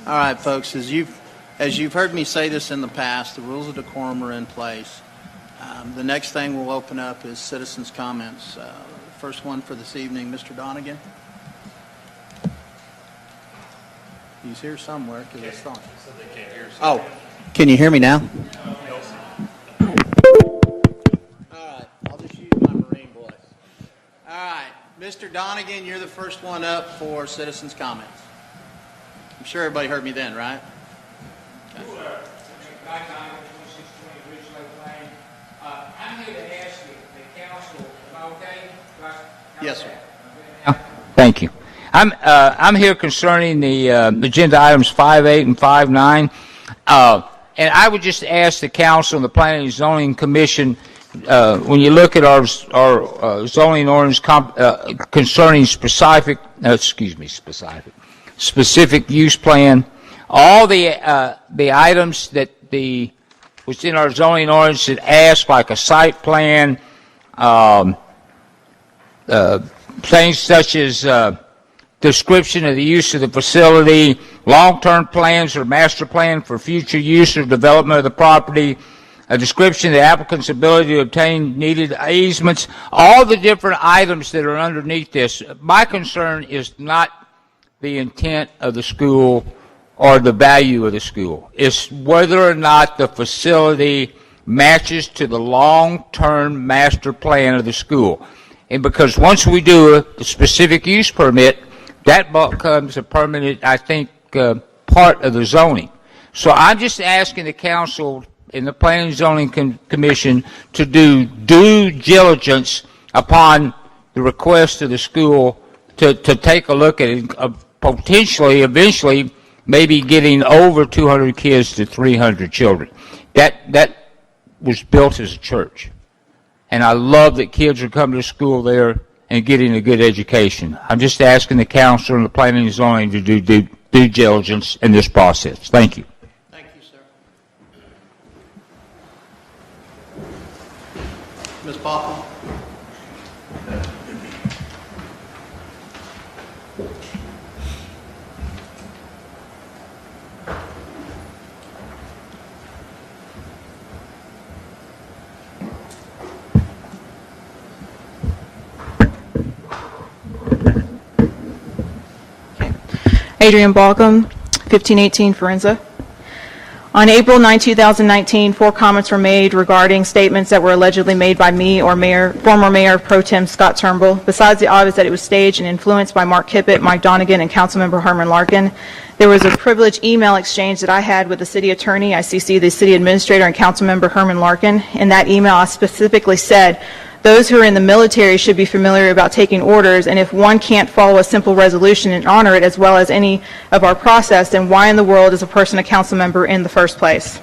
All right, folks, as you've heard me say this in the past, the rules of decorum are in place. The next thing we'll open up is citizens' comments. First one for this evening, Mr. Donegan. He's here somewhere because it's on. Oh, can you hear me now? All right, I'll just use my Marine voice. All right, Mr. Donegan, you're the first one up for citizens' comments. I'm sure everybody heard me then, right? Okay. I'm here to ask you, the council, am I okay? Yes, sir. Thank you. I'm here concerning the agenda items 5.8 and 5.9, and I would just ask the council and the Planning and Zoning Commission, when you look at our zoning ordinance concerning specific use plan, all the items that was in our zoning ordinance that ask, like a site plan, things such as description of the use of the facility, long-term plans or master plan for future use or development of the property, a description of the applicant's ability to obtain needed easements, all the different items that are underneath this. My concern is not the intent of the school or the value of the school. It's whether or not the facility matches to the long-term master plan of the school. And because once we do a specific use permit, that becomes a permanent, I think, part of the zoning. So I'm just asking the council and the Planning and Zoning Commission to do due diligence upon the request of the school to take a look at it, potentially, eventually, maybe getting over 200 kids to 300 children. That was built as a church. And I love that kids are coming to school there and getting a good education. I'm just asking the council and the Planning and Zoning to do due diligence in this process. Thank you. Thank you, sir. Ms. Balkum. Adrian Balkum, 1518 Forenza. On April 9, 2019, 4 comments were made regarding statements that were allegedly made by me or former Mayor Pro Tem Scott Turnbull. Besides the obvious that it was staged and influenced by Mark Kippett, Mike Donegan, and Councilmember Herman Larkin, there was a privileged email exchange that I had with the city attorney. I CC'd the city administrator and Councilmember Herman Larkin. In that email, I specifically said, those who are in the military should be familiar about taking orders, and if one can't follow a simple resolution and honor it as well as any of our process, then why in the world is a person a council member in the first place?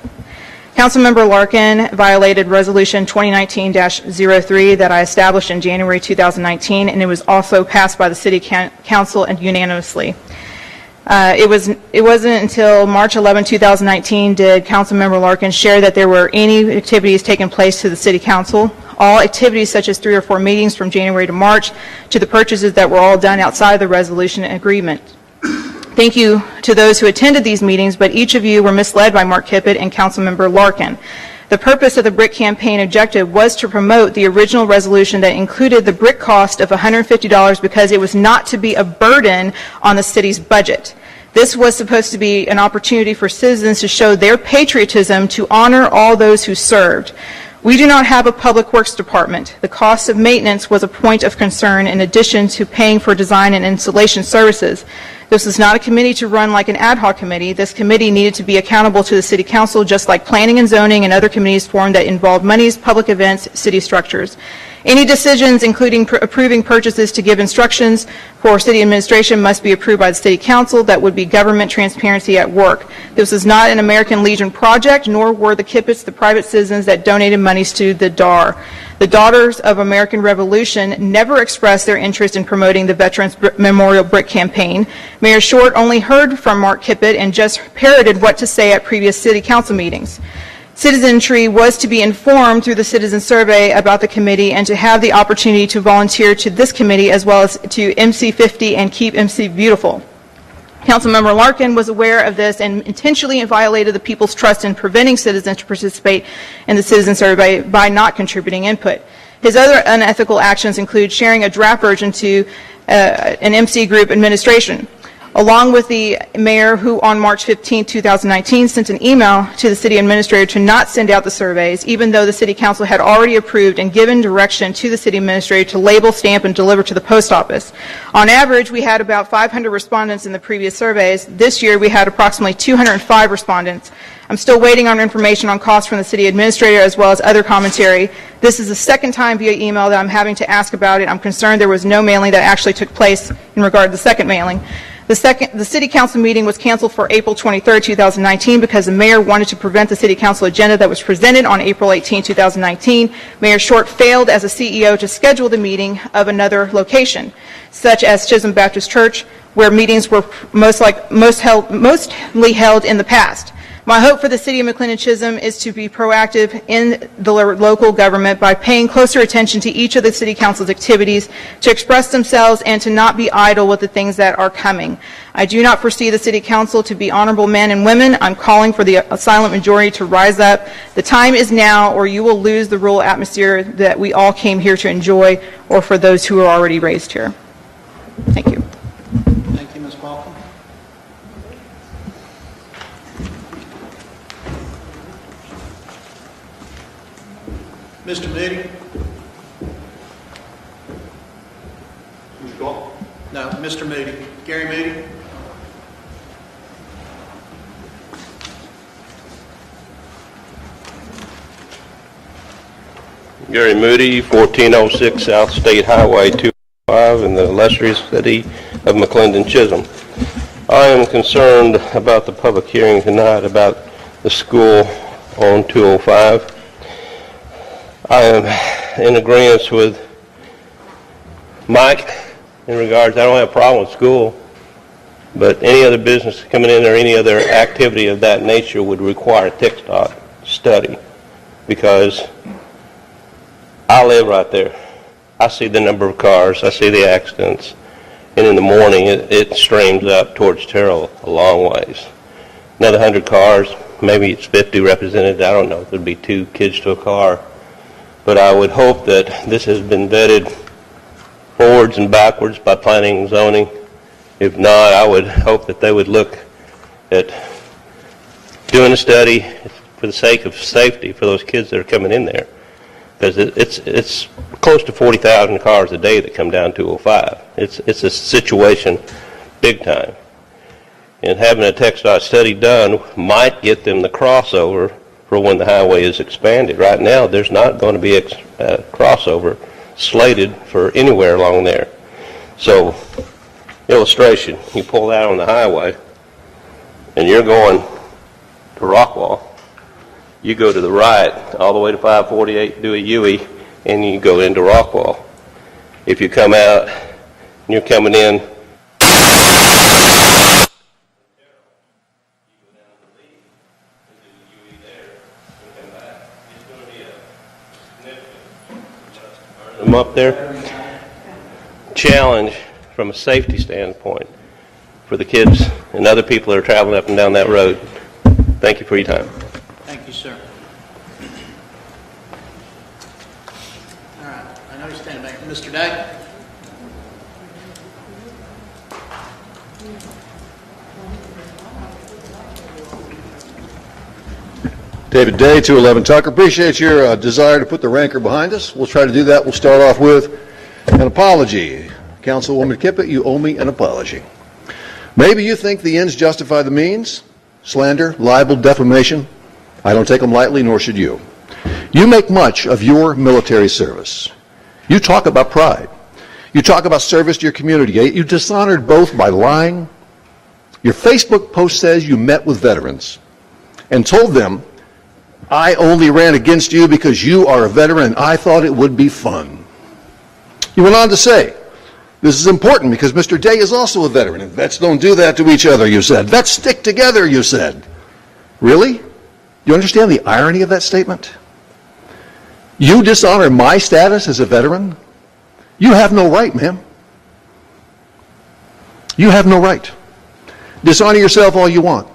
Councilmember Larkin violated Resolution 2019-03 that I established in January 2019, and it was also passed by the City Council and unanimously. It wasn't until March 11, 2019 did Councilmember Larkin share that there were any activities taking place to the City Council. All activities such as 3 or 4 meetings from January to March to the purchases that were all done outside of the resolution and agreement. Thank you to those who attended these meetings, but each of you were misled by Mark Kippett and Councilmember Larkin. The purpose of the BRIC campaign objective was to promote the original resolution that included the BRIC cost of $150 because it was not to be a burden on the city's budget. This was supposed to be an opportunity for citizens to show their patriotism to honor all those who served. We do not have a public works department. The cost of maintenance was a point of concern in addition to paying for design and installation services. This is not a committee to run like an ad hoc committee. This committee needed to be accountable to the City Council, just like planning and zoning and other committees formed that involved monies, public events, city structures. Any decisions, including approving purchases to give instructions for city administration, must be approved by the City Council. That would be government transparency at work. This is not an American Legion project, nor were the Kippetts the private citizens that donated monies to the DAR. The Daughters of American Revolution never expressed their interest in promoting the Veterans Memorial Brick campaign. Mayor Short only heard from Mark Kippett and just parroted what to say at previous City Council meetings. Citizenry was to be informed through the citizen survey about the committee and to have the opportunity to volunteer to this committee as well as to MC 50 and Keep MC Beautiful. Councilmember Larkin was aware of this and intentionally violated the people's trust in preventing citizens to participate in the citizen survey by not contributing input. His other unethical actions include sharing a draft version to an MC group administration, along with the mayor who on March 15, 2019 sent an email to the city administrator to not send out the surveys, even though the city council had already approved and given direction to the city administrator to label, stamp, and deliver to the post office. On average, we had about 500 respondents in the previous surveys. This year, we had approximately 205 respondents. I'm still waiting on information on costs from the city administrator as well as other commentary. This is the second time via email that I'm having to ask about it. I'm concerned there was no mailing that actually took place in regard to the second mailing. The city council meeting was canceled for April 23, 2019 because the mayor wanted to prevent the city council agenda that was presented on April 18, 2019. Mayor Short failed as a CEO to schedule the meeting of another location, such as Chisholm Baptist Church, where meetings were mostly held in the past. My hope for the city of McLendon-Chisholm is to be proactive in the local government by paying closer attention to each of the city council's activities, to express themselves, and to not be idle with the things that are coming. I do not foresee the city council to be honorable men and women. I'm calling for the silent majority to rise up. The time is now, or you will lose the rural atmosphere that we all came here to enjoy, or for those who are already raised here. Thank you. Thank you, Ms. Balkum. Mr. Moody? Who's gone? No, Mr. Moody. Gary Moody? Gary Moody, 1406 South State Highway 205 in the illustrious city of McLendon-Chisholm. I am concerned about the public hearing tonight about the school on 205. I am in agreement with Mike in regards, I don't have a problem with school, but any other business coming in or any other activity of that nature would require a TxDOT study, because I live right there. I see the number of cars, I see the accidents, and in the morning it streams up towards Terrell a long ways. Another 100 cars, maybe it's 50 represented, I don't know, there'd be 2 kids to a car. But I would hope that this has been vetted forwards and backwards by planning and zoning. If not, I would hope that they would look at doing a study for the sake of safety for those kids that are coming in there. Because it's close to 40,000 cars a day that come down 205. It's a situation big time. And having a TxDOT study done might get them the crossover for when the highway is expanded. Right now, there's not going to be a crossover slated for anywhere along there. So, illustration, you pull out on the highway, and you're going to Rockwall. You go to the right, all the way to 548, do a U-E, and you go into Rockwall. If you come out, and you're coming in, them up there. Challenge from a safety standpoint for the kids and other people that are traveling up and down that road. Thank you for your time. Thank you, sir. All right, I know you're standing back. Mr. Day? David Day, 211 Tucker. Appreciate your desire to put the rancor behind us. We'll try to do that. We'll start off with an apology. Councilwoman Kippa, you owe me an apology. Maybe you think the ends justify the means. Slander, libel, defamation. I don't take them lightly, nor should you. You make much of your military service. You talk about pride. You talk about service to your community. You dishonored both by lying. Your Facebook post says you met with veterans and told them, I only ran against you because you are a veteran and I thought it would be fun. You went on to say, this is important because Mr. Day is also a veteran and vets don't do that to each other, you said. Vets stick together, you said. Really? Do you understand the irony of that statement? You dishonor my status as a veteran? You have no right, ma'am. You have no right. Dishonor yourself all you want.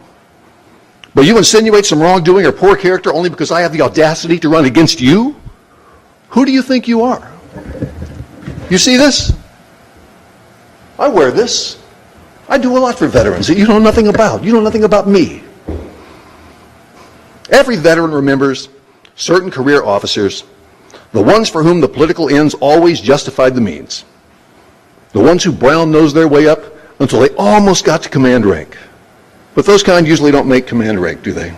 But you insinuate some wrongdoing or poor character only because I have the audacity to run against you? Who do you think you are? You see this? I wear this. I do a lot for veterans that you know nothing about. You know nothing about me. Every veteran remembers certain career officers, the ones for whom the political ends always justified the means. The ones who brown-nosed their way up until they almost got to command rank. But those kind usually don't make command rank, do they?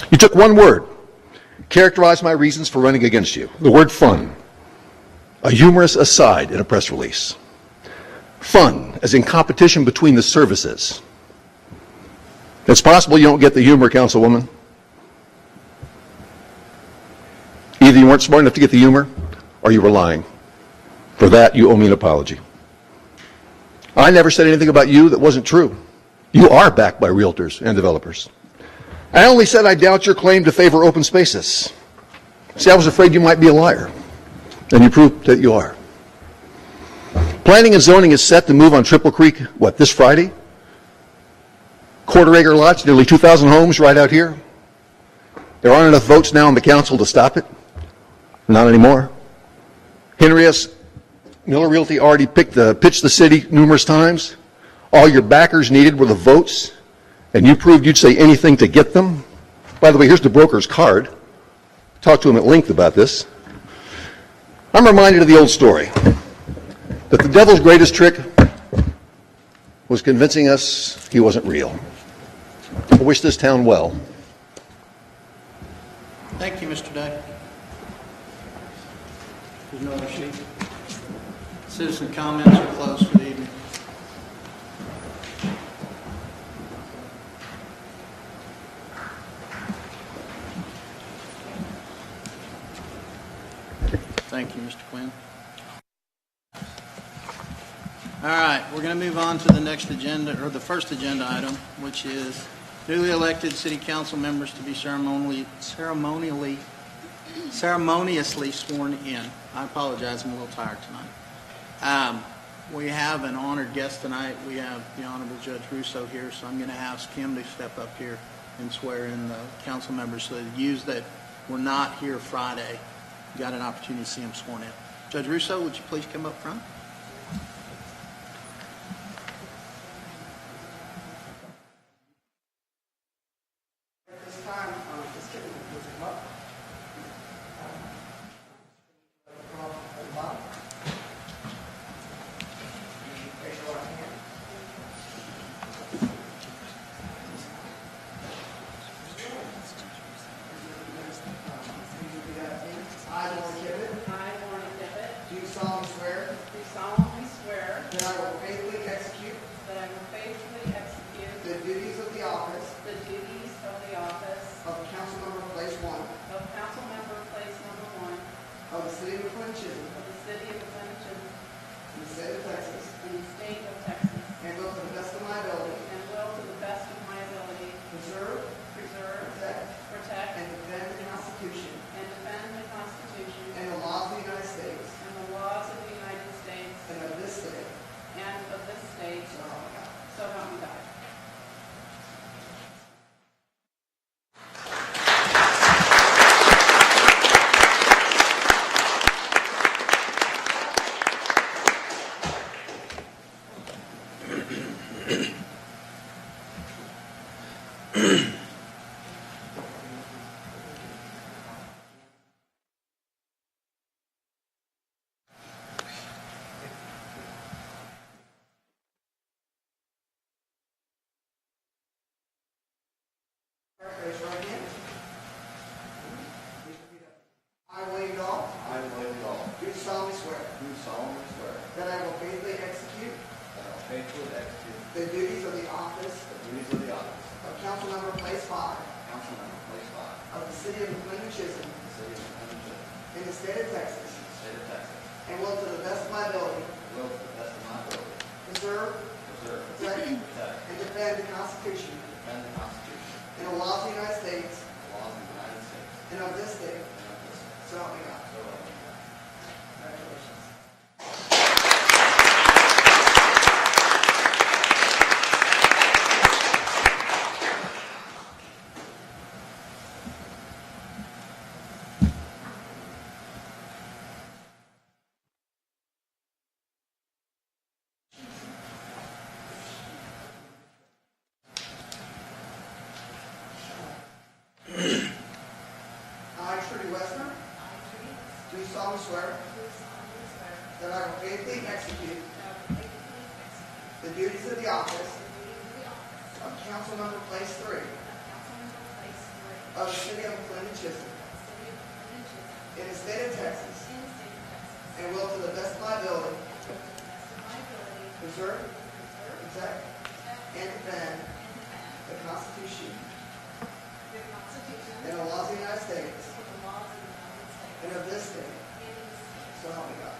You took one word, characterized my reasons for running against you, the word fun. A humorous aside in a press release. Fun, as in competition between the services. It's possible you don't get the humor, Councilwoman. Either you weren't smart enough to get the humor, or you were lying. For that, you owe me an apology. I never said anything about you that wasn't true. You are backed by realtors and developers. I only said I doubt your claim to favor open spaces. See, I was afraid you might be a liar, and you proved that you are. Planning and zoning is set to move on Triple Creek, what, this Friday? Quarter-acre lots, nearly 2,000 homes right out here. There aren't enough votes now in the council to stop it. Not anymore. Henry S. Miller Realty already pitched the city numerous times. All your backers needed were the votes, and you proved you'd say anything to get them. By the way, here's the broker's card. Talked to him at length about this. I'm reminded of the old story, that the devil's greatest trick was convincing us he wasn't real. I wish this town well. Thank you, Mr. Day. There's no other sheet. Citizen comments are closed for the evening. Thank you, Mr. Quinn. All right, we're going to move on to the next agenda, or the first agenda item, which is duly elected city council members to be ceremoniously sworn in. I apologize, I'm a little tired tonight. We have an honored guest tonight. We have the Honorable Judge Russo here, so I'm going to ask him to step up here and swear in the council members so that those that were not here Friday got an opportunity to see him sworn in. Judge Russo, would you please come up front? At this time, just kidding, please come up. At the bottom. Raise your right hand. I, Warren Tippett, do solemnly swear that I will faithfully execute the duties of the office of Council Member Place 1 of the City of McLendon-Chisholm in the state of Texas, and will to the best of my ability preserve, protect, and defend the Constitution and the laws of the United States and of this state. So help me God. Raise your right hand. I, William Dahl, do solemnly swear that I will faithfully execute the duties of the office of Council Member Place 5 of the City of McLendon-Chisholm in the state of Texas, and will to the best of my ability preserve, protect, and defend the Constitution and the laws of the United States and of this state. So help me God. Congratulations. the duties of the office of Council Member Place 3 of the City of McLendon-Chisholm in the state of Texas, and will to the best of my ability preserve, protect, and defend the Constitution and the laws of the United States and of this state. So help me God.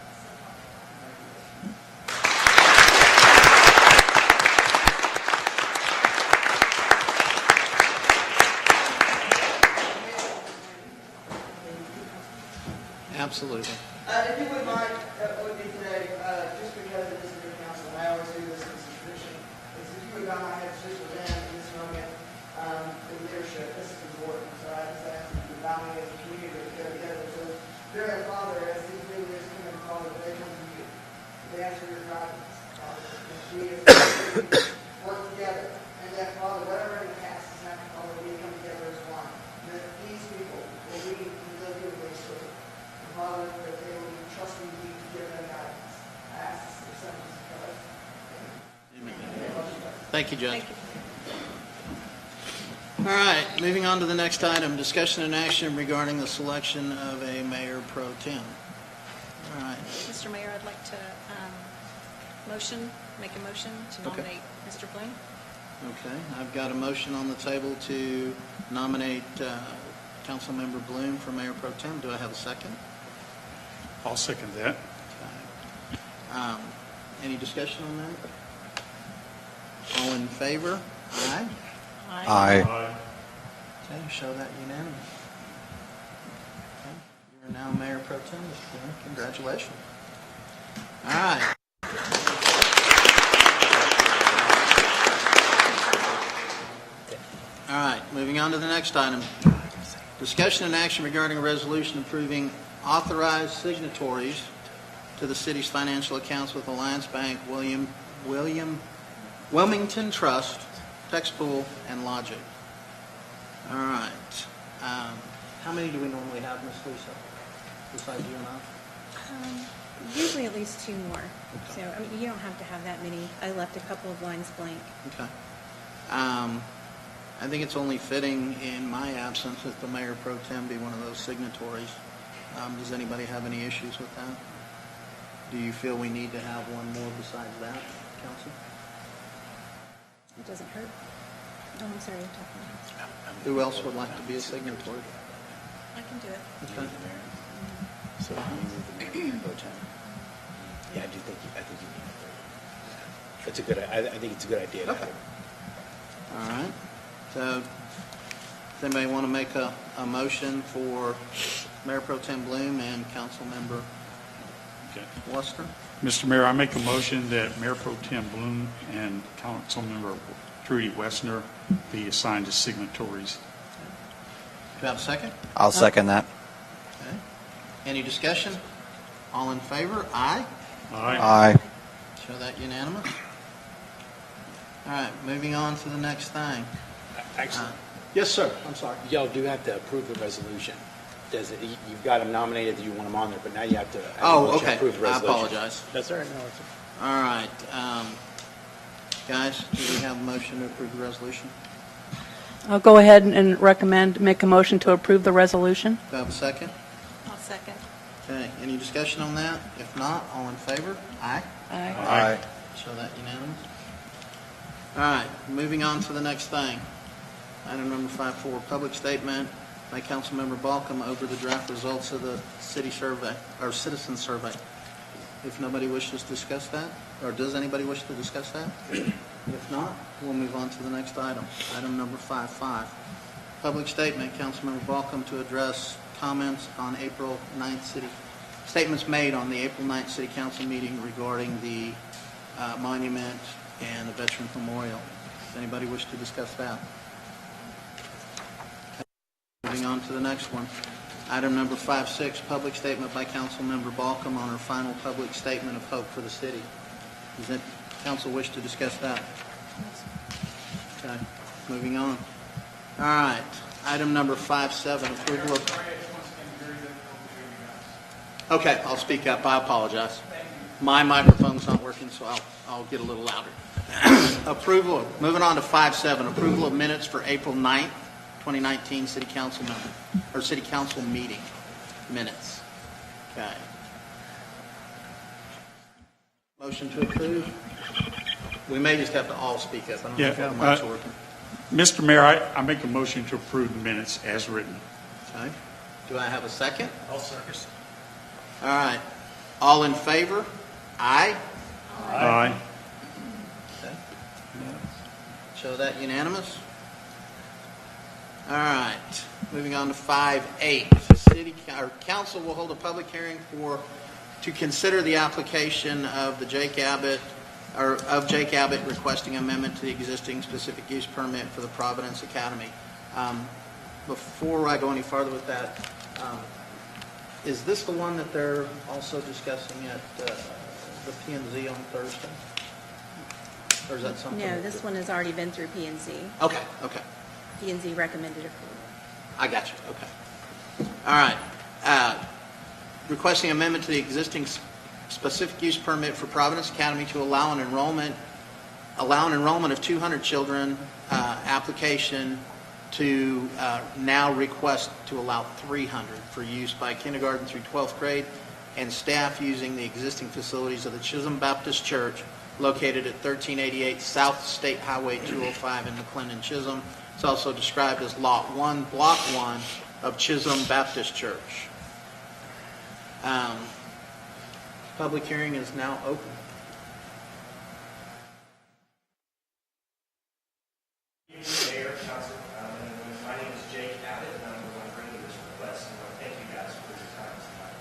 Absolutely. If you wouldn't mind, with me today, just because it is a good council, and I always do this as a tradition, is if you would bow my head just with them in this moment, in leadership, this is important. So I just ask you to bow me as a community to go together. So, dear Heavenly Father, as these new leaders come in, Father, they come to you. They ask for your guidance, Father. We as work together, and that, Father, whatever in the past has happened, Father, we come together as one. And that these people will lead and live your ways through. Father, that they will be trusting you to give them guidance. I ask this in the Son of Christ. Amen. Thank you, Judge. All right, moving on to the next item, discussion and action regarding the selection of a Mayor Pro Tem. All right. Mr. Mayor, I'd like to make a motion to nominate Mr. Bloom. Okay, I've got a motion on the table to nominate Councilmember Bloom for Mayor Pro Tem. Do I have a second? I'll second that. Okay. Any discussion on that? All in favor? Aye. Aye. Okay, show that unanimous. Okay, you're now Mayor Pro Tem, Mr. Bloom. Congratulations. All right. All right, moving on to the next item. Discussion and action regarding a resolution approving authorized signatories to the city's financial accounts with Alliance Bank, Wilmington Trust, TexPool, and LOGIC. All right. How many do we normally have, Ms. Lisa, besides you and I? Usually at least two more. So, I mean, you don't have to have that many. I left a couple of lines blank. Okay. I think it's only fitting in my absence that the Mayor Pro Tem be one of those signatories. Does anybody have any issues with that? Do you feel we need to have one more besides that, Council? It doesn't hurt. Oh, I'm sorry, you're talking about. Who else would like to be a signatory? I can do it. Okay. So you need the Mayor Pro Tem. Yeah, I think you need it. It's a good. I think it's a good idea. Okay. All right. So, does anybody want to make a motion for Mayor Pro Tem Bloom and Council Member Okay. Luster? Mr. Mayor, I make a motion that Mayor Pro Tem Bloom and Councilmember Trudy Wessner be assigned as signatories. Do you have a second? I'll second that. Okay. Any discussion? All in favor? Aye. Aye. Show that unanimous. All right, moving on to the next thing. Actually, Yes, sir. I'm sorry. y'all do have to approve the resolution. Does it? You've got them nominated that you want them on there, but now you have to. Oh, okay. Approve the I resolution. apologize. That's all right. No, it's All right. Guys, do we have a motion to approve the resolution? I'll go ahead and make a motion to approve the resolution. Do I have a second? I'll second. Okay, any discussion on that? If not, all in favor? Aye. Aye. Aye. Show that unanimous. All right, moving on to the next thing. Item number 5.4, public statement by Councilmember Balkum over the draft results of the city survey, or citizen survey. If nobody wishes to discuss that, or does anybody wish to discuss that? If not, we'll move on to the next item. Item number 5.5, public statement, Councilmember Balkum to address comments on April 9th city, statements made on the April 9th City Council meeting regarding the monument and the Veterans Memorial. Does anybody wish to discuss that? Okay. Moving on to the next one. Item number 5.6, public statement by Councilmember Balkum on her final public statement of hope for the city. Does the council wish to discuss that? Okay, moving on. All right, item number 5.7, approval of... Okay, I'll speak up. I apologize. My microphone's not working, so I'll get a little louder. Approval, moving on to 5.7, approval of minutes for April 9th, 2019 City Council meeting minutes. Okay. Motion to approve? We may just have to all speak up. I don't know if all the mics are working. Mr. Mayor, I make a motion to approve the minutes as written. Okay. Do I have a second? I'll second. All right. All in favor? Aye. Aye. Okay. Show that unanimous. All right. Moving on to 5.8. Council will hold a public hearing to consider the application of Jake Abbott requesting amendment to the existing specific use permit for the Providence Academy. Before I go any farther with that, is this the one that they're also discussing at the P&Z on Thursday? Or is that something? No, this one has already been through P&Z. Okay. P&Z recommended approval. I got you. Okay. All right. Requesting amendment to the existing specific use permit for Providence Academy to allow an enrollment of 200 children. Application to now request to allow 300 for use by kindergarten through 12th grade and staff using the existing facilities of the Chisholm Baptist Church located at 1388 South State Highway 205 in McLendon-Chisholm. It's also described as Lot 1, Block 1 of Chisholm Baptist Church. Public hearing is now open. Mayor, Council, my name is Jake Abbott, and I'm the one bringing this request, and I want to thank you guys for your time tonight.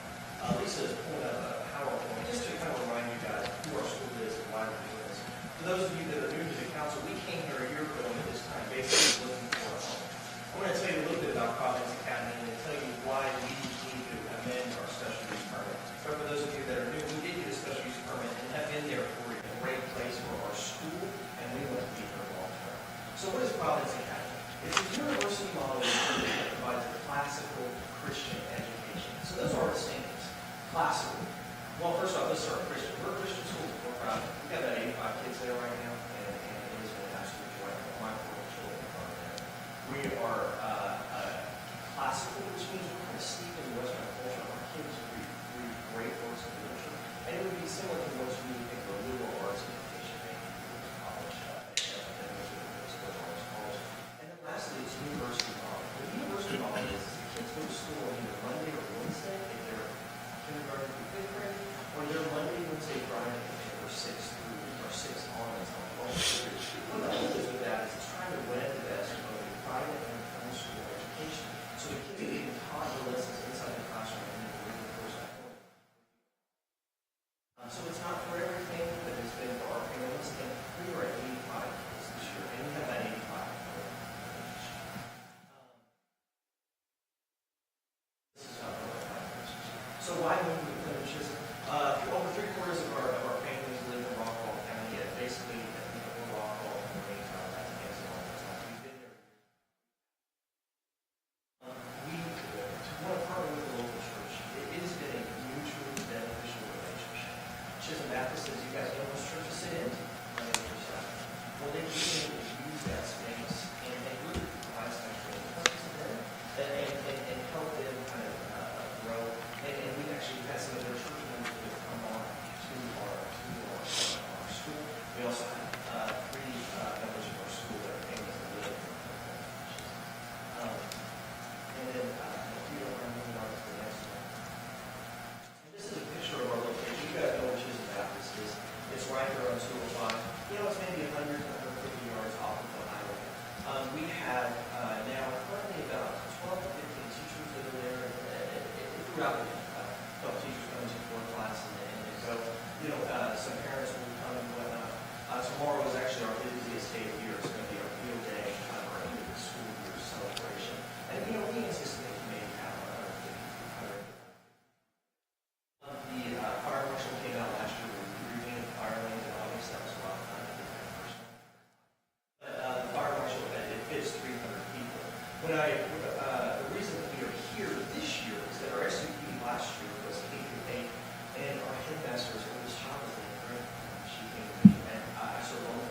Lisa has pulled up a PowerPoint just to kind of remind you guys who our school is and why we're doing this. For those of you that are new to the council, we came here a year ago at this time basically looking for a home. I want to tell you a little bit about Providence Academy and tell you why we need to amend our special use permit. So for those of you that are new, we did get a special use permit and have been there for a great place for our school, and we want to be here long term. So what is Providence Academy? It's a university model that provides a classical Christian education. So those are our standards. Classical. Well, first off, let's start Christian. We're a Christian school. We're proud. We've got about 85 kids there right now, and it has been an absolute joy. My poor children are there. We are classical, which means we're kind of steeped in Western culture. Our kids read great works of literature, and it would be similar to what you would think of a liberal arts education, maybe college, and then lastly, it's university model. The university model is the kids go to school on either Monday or Wednesday if they're kindergarten through fifth grade, or they're Monday, Wednesday, Friday if they're sixth on until 12th grade. What the hope is with that is it's trying to blend the best of both the private and homeschool education. So the kids are getting taught the lessons inside the classroom and then reading the course at home. So it's not for everything, but it's been for our families. And we were at 85 kids this year, and we have that 85. So why wouldn't we put in Chisholm? Over 3/4 of our families live in Rockwall County, and basically Rockwall and the main town. That's against all the time. We've been there. We want to partner with the local church. It has been a mutually beneficial relationship. Chisholm Baptist, as you guys know, most churches sit in. Well, they've been able to use that space and really provide some training to them and help them kind of grow. And we've actually had some of their church members that have come on to our school. We also have 3 members of our school that are families that live in and then if you don't mind moving on to the next one. And this is a picture of our location. You guys know where Chisholm Baptist is. It's right there on 205. It's maybe 100 to 150 yards off of the highway. We have now currently about 12 to 15 teachers that are there throughout the day. Couple teachers come to 4 class and go. Some parents will come and whatnot. Tomorrow is actually our busiest day of the year. It's going to be our field day, our end of the school year celebration. And we anticipate maybe have 150. The fire marshal came out last year with repainted fire lanes in August. That was a lot of fun. But the fire marshal event, it fits 300 people. The reason that we are here this year is that our SUP last year was K through 8, and our headmaster's oldest child was named Grant. She came to me, and I serve on the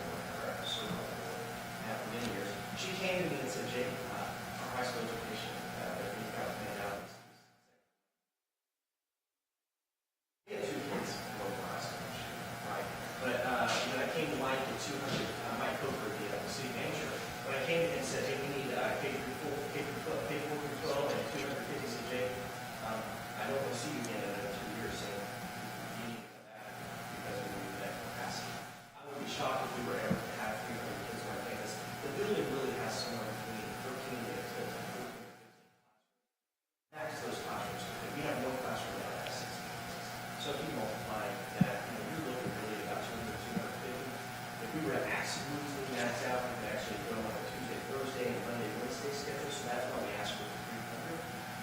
smoothly mapped out. We can actually go on a Tuesday, Thursday, and Monday, Wednesday schedule, so that's why we asked for the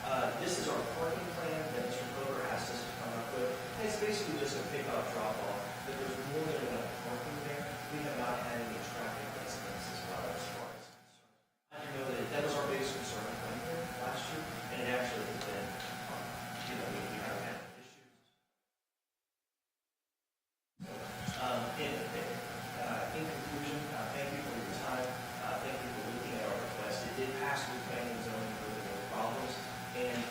300. This is our parking plan that Mr. Clover asked us to come up with. And it's basically just a pick-up, drop-off, but there's more than enough parking there. We have not had any traffic incidents as well as far as concerned. I know that was our biggest concern coming here last year, and it actually has been, we haven't had issues. In conclusion, thank you for your time. Thank you for looking at our request. It did pass through planning and zoning with no problems. And,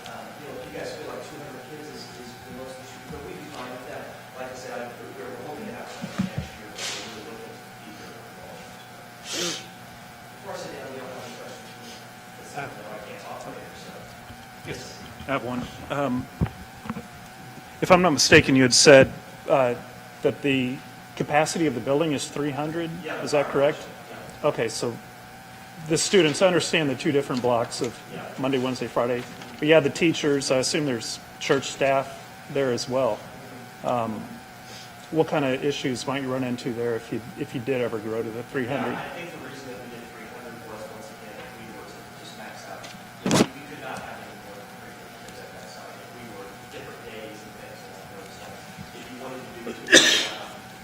if you guys feel like 200 kids is the most that you could, we'd be fine with that. Like I said, we're hoping to have something next year, but we're really looking to be here involved. Before I sit down, we don't have any questions for me. I can't talk later, so. Yes. I have one. If I'm not mistaken, you had said that the capacity of the building is 300? Yeah. Is that correct? Yeah. Okay, so the students understand the two different blocks of Monday, Wednesday, Friday. But yeah, the teachers, I assume there's church staff there as well. What kind of issues might you run into there if you did ever grow to the 300? Yeah, I think the reason that we did 300 was, once again, if we were to just max out, we could not have any more than 300 kids at that site. If we were different days and things along those lines. If you wanted to do 200,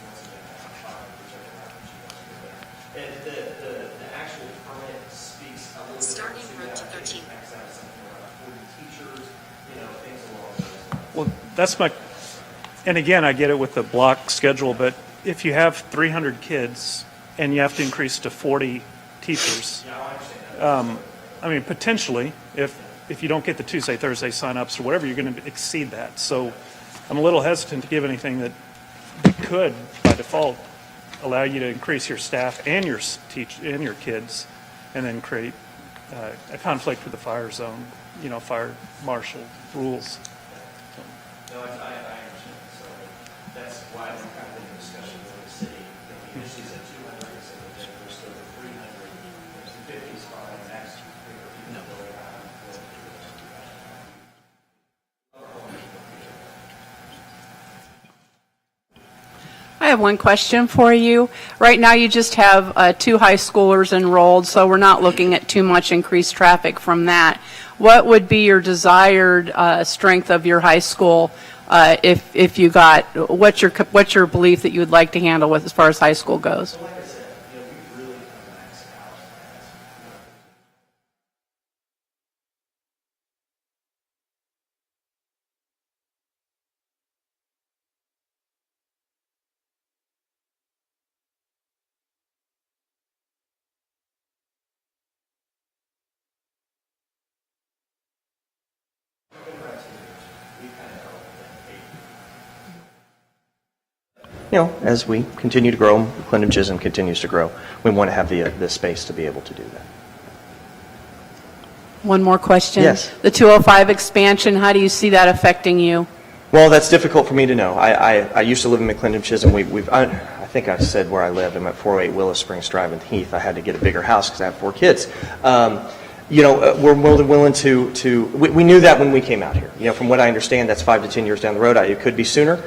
once again, that's fine. Whichever happens, you want to do that. And the actual permit speaks a little bit. Starting route to 13. Max out something around 40 teachers, things along those lines. Well, that's my, and again, I get it with the block schedule, but if you have 300 kids and you have to increase to 40 teachers, Yeah, I understand that. I mean, potentially, if you don't get the Tuesday, Thursday signups or whatever, you're going to exceed that. So I'm a little hesitant to give anything that could, by default, allow you to increase your staff and your kids, and then create a conflict with the fire zone, fire marshal rules. No, I understand. So that's why we're kind of in a discussion with the city. We initially said 200, and said that we're still at 300. There's 50 is fine, max 300 people going I have one question for you. Right now, you just have 2 high schoolers enrolled, so we're not looking at too much increased traffic from that. What would be your desired strength of your high school if you got, what's your belief that you would like to handle with as far as high school goes? Like I said, we really come max out as we continue to grow, McLendon-Chisholm continues to grow. We want to have the space to be able to do that. One more question. Yes. The 205 expansion, how do you see that affecting you? Well, that's difficult for me to know. I used to live in McLendon-Chisholm. I think I said where I lived. I'm at 408 Willow Springs Drive in Heath. I had to get a bigger house because I have 4 kids. We're more than willing to we knew that when we came out here. From what I understand, that's 5 to 10 years down the road. It could be sooner.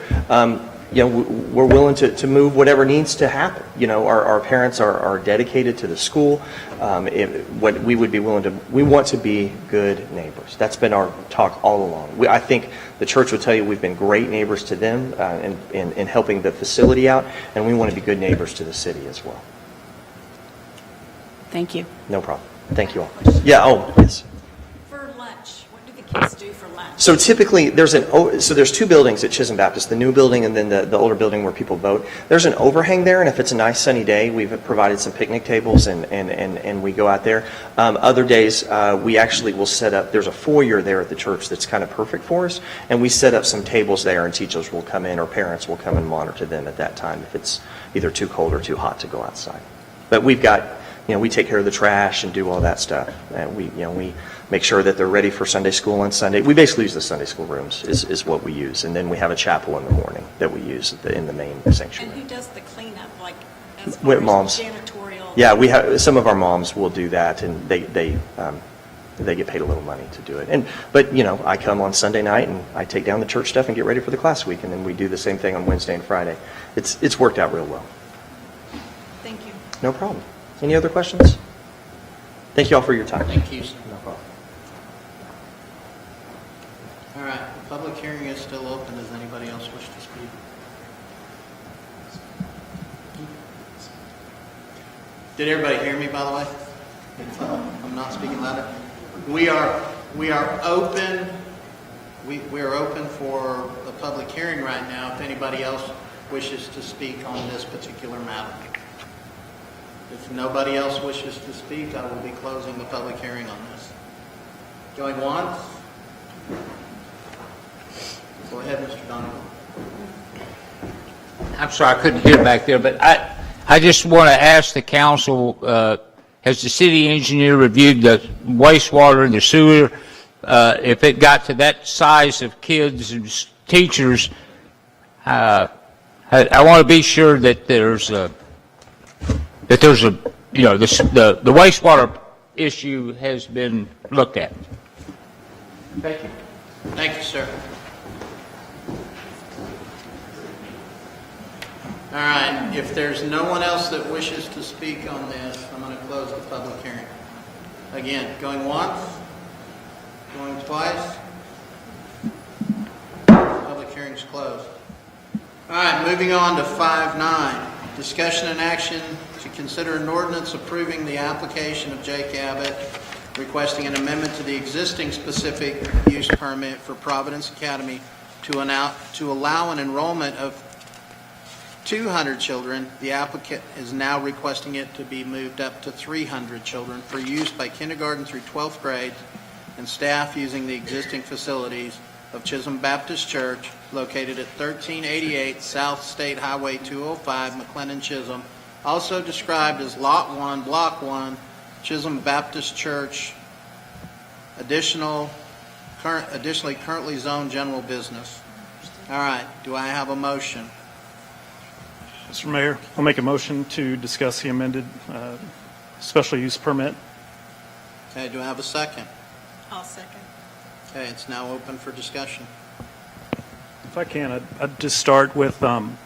We're willing to move whatever needs to happen. Our parents are dedicated to the school. What we would be willing to, we want to be good neighbors. That's been our talk all along. I think the church would tell you we've been great neighbors to them in helping the facility out, and we want to be good neighbors to the city as well. Thank you. No problem. Thank you all. Yeah. Oh, yes. For lunch, what do the kids do for lunch? So typically, there's 2 buildings at Chisholm Baptist, the new building and then the older building where people vote. There's an overhang there, and if it's a nice sunny day, we've provided some picnic tables and we go out there. Other days, we actually will set up, there's a foyer there at the church that's kind of perfect for us, and we set up some tables there, and teachers will come in or parents will come and monitor them at that time if it's either too cold or too hot to go outside. But we've got, we take care of the trash and do all that stuff. And we make sure that they're ready for Sunday school on Sunday. We basically use the Sunday school rooms is what we use. And then we have a chapel in the morning that we use in the main sanctuary. And who does the cleanup, like as With far moms. as janitorial? Yeah, we have some of our moms will do that, and they get paid a little money to do it. But I come on Sunday night and I take down the church stuff and get ready for the class week, and then we do the same thing on Wednesday and Friday. It's worked out real well. Thank Thank you. No problem. Any other questions? Thank you all for your time. Thank you, sir. No problem. All right, the public hearing is still open. Does anybody else wish to speak? Did everybody hear me, by the way? I'm not speaking louder. We are open. We are open for a public hearing right now. If anybody else wishes to speak on this particular matter. If nobody else wishes to speak, I will be closing the public hearing on this. Going once? Go ahead, Mr. Donovan. I'm sorry, I couldn't hear back there, but I just want to ask the council, has the city engineer reviewed the wastewater and the sewer? If it got to that size of kids and teachers, I want to be sure that there's a, the wastewater issue has been looked at. Thank you. Thank you, sir. All right, if there's no one else that wishes to speak on this, I'm going to close the public hearing. Again, going once, going twice. Public hearing's closed. All right, moving on to 5.9. Discussion and action to consider an ordinance approving the application of Jake Abbott requesting an amendment to the existing specific use permit for Providence Academy to allow an enrollment of 200 children. The applicant is now requesting it to be moved up to 300 children for use by kindergarten through 12th grade and staff using the existing facilities of Chisholm Baptist Church located at 1388 South State Highway 205, McLendon-Chisholm, also described as Lot 1, Block 1, Chisholm Baptist Church, additionally currently zoned general business. All right, do I have a motion? Mr. Mayor, I'll make a motion to discuss the amended special use permit. Okay, do I have a second? I'll second. Okay, it's now open for discussion. If I can, I'd just start with, I'm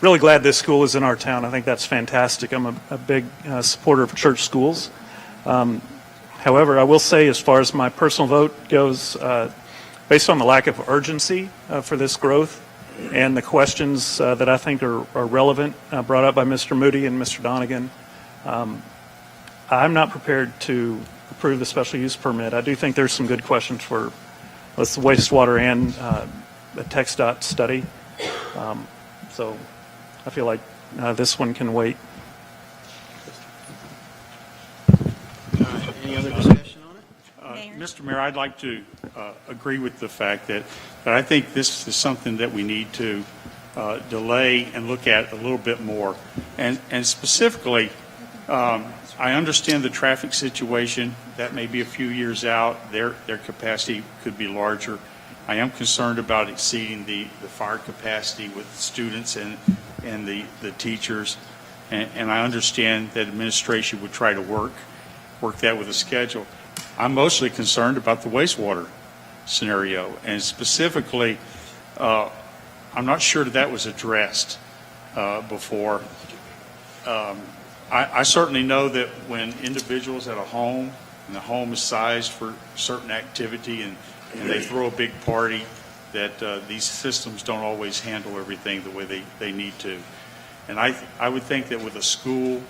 really glad this school is in our town. I think that's fantastic. I'm a big supporter of church schools. However, I will say, as far as my personal vote goes, based on the lack of urgency for this growth and the questions that I think are relevant, brought up by Mr. Moody and Mr. Donegan, I'm not prepared to approve the special use permit. I do think there's some good questions for both the wastewater and the TxDOT study. So I feel like this one can wait. All right, any other discussion on it? Mr. Mayor, I'd like to agree with the fact that I think this is something that we need to delay and look at a little bit more. And specifically, I understand the traffic situation. That may be a few years out. Their capacity could be larger. I am concerned about exceeding the fire capacity with students and the teachers. And I understand that administration would try to work that with a schedule. I'm mostly concerned about the wastewater scenario, and specifically, I'm not sure that was addressed before. I certainly know that when individuals have a home, and the home is sized for certain activity, and they throw a big party, that these systems don't always handle everything the way they need to. And I would think that with a school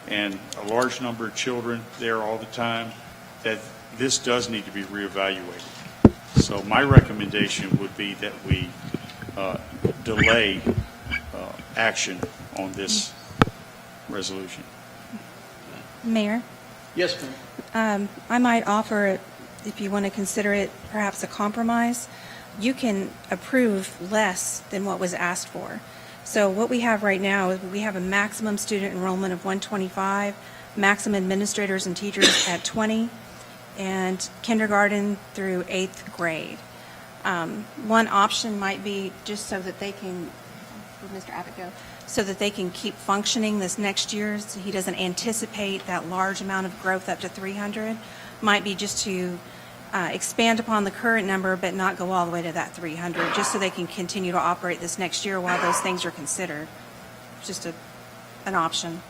and a large number of children there all the time, that this does need to be reevaluated. So my recommendation would be that we delay action on this resolution. Mayor, Yes, ma'am. I might offer, if you want to consider it perhaps a compromise, you can approve less than what was asked for. So what we have right now is we have a maximum student enrollment of 125, maximum administrators and teachers at 20, and kindergarten through 8th grade. One option might be just so that they can, where'd Mr. Abbott go? So that they can keep functioning this next year, so he doesn't anticipate that large amount of growth up to 300, might be just to expand upon the current number but not go all the way to that 300, just so they can continue to operate this next year while those things are considered. Just a an option.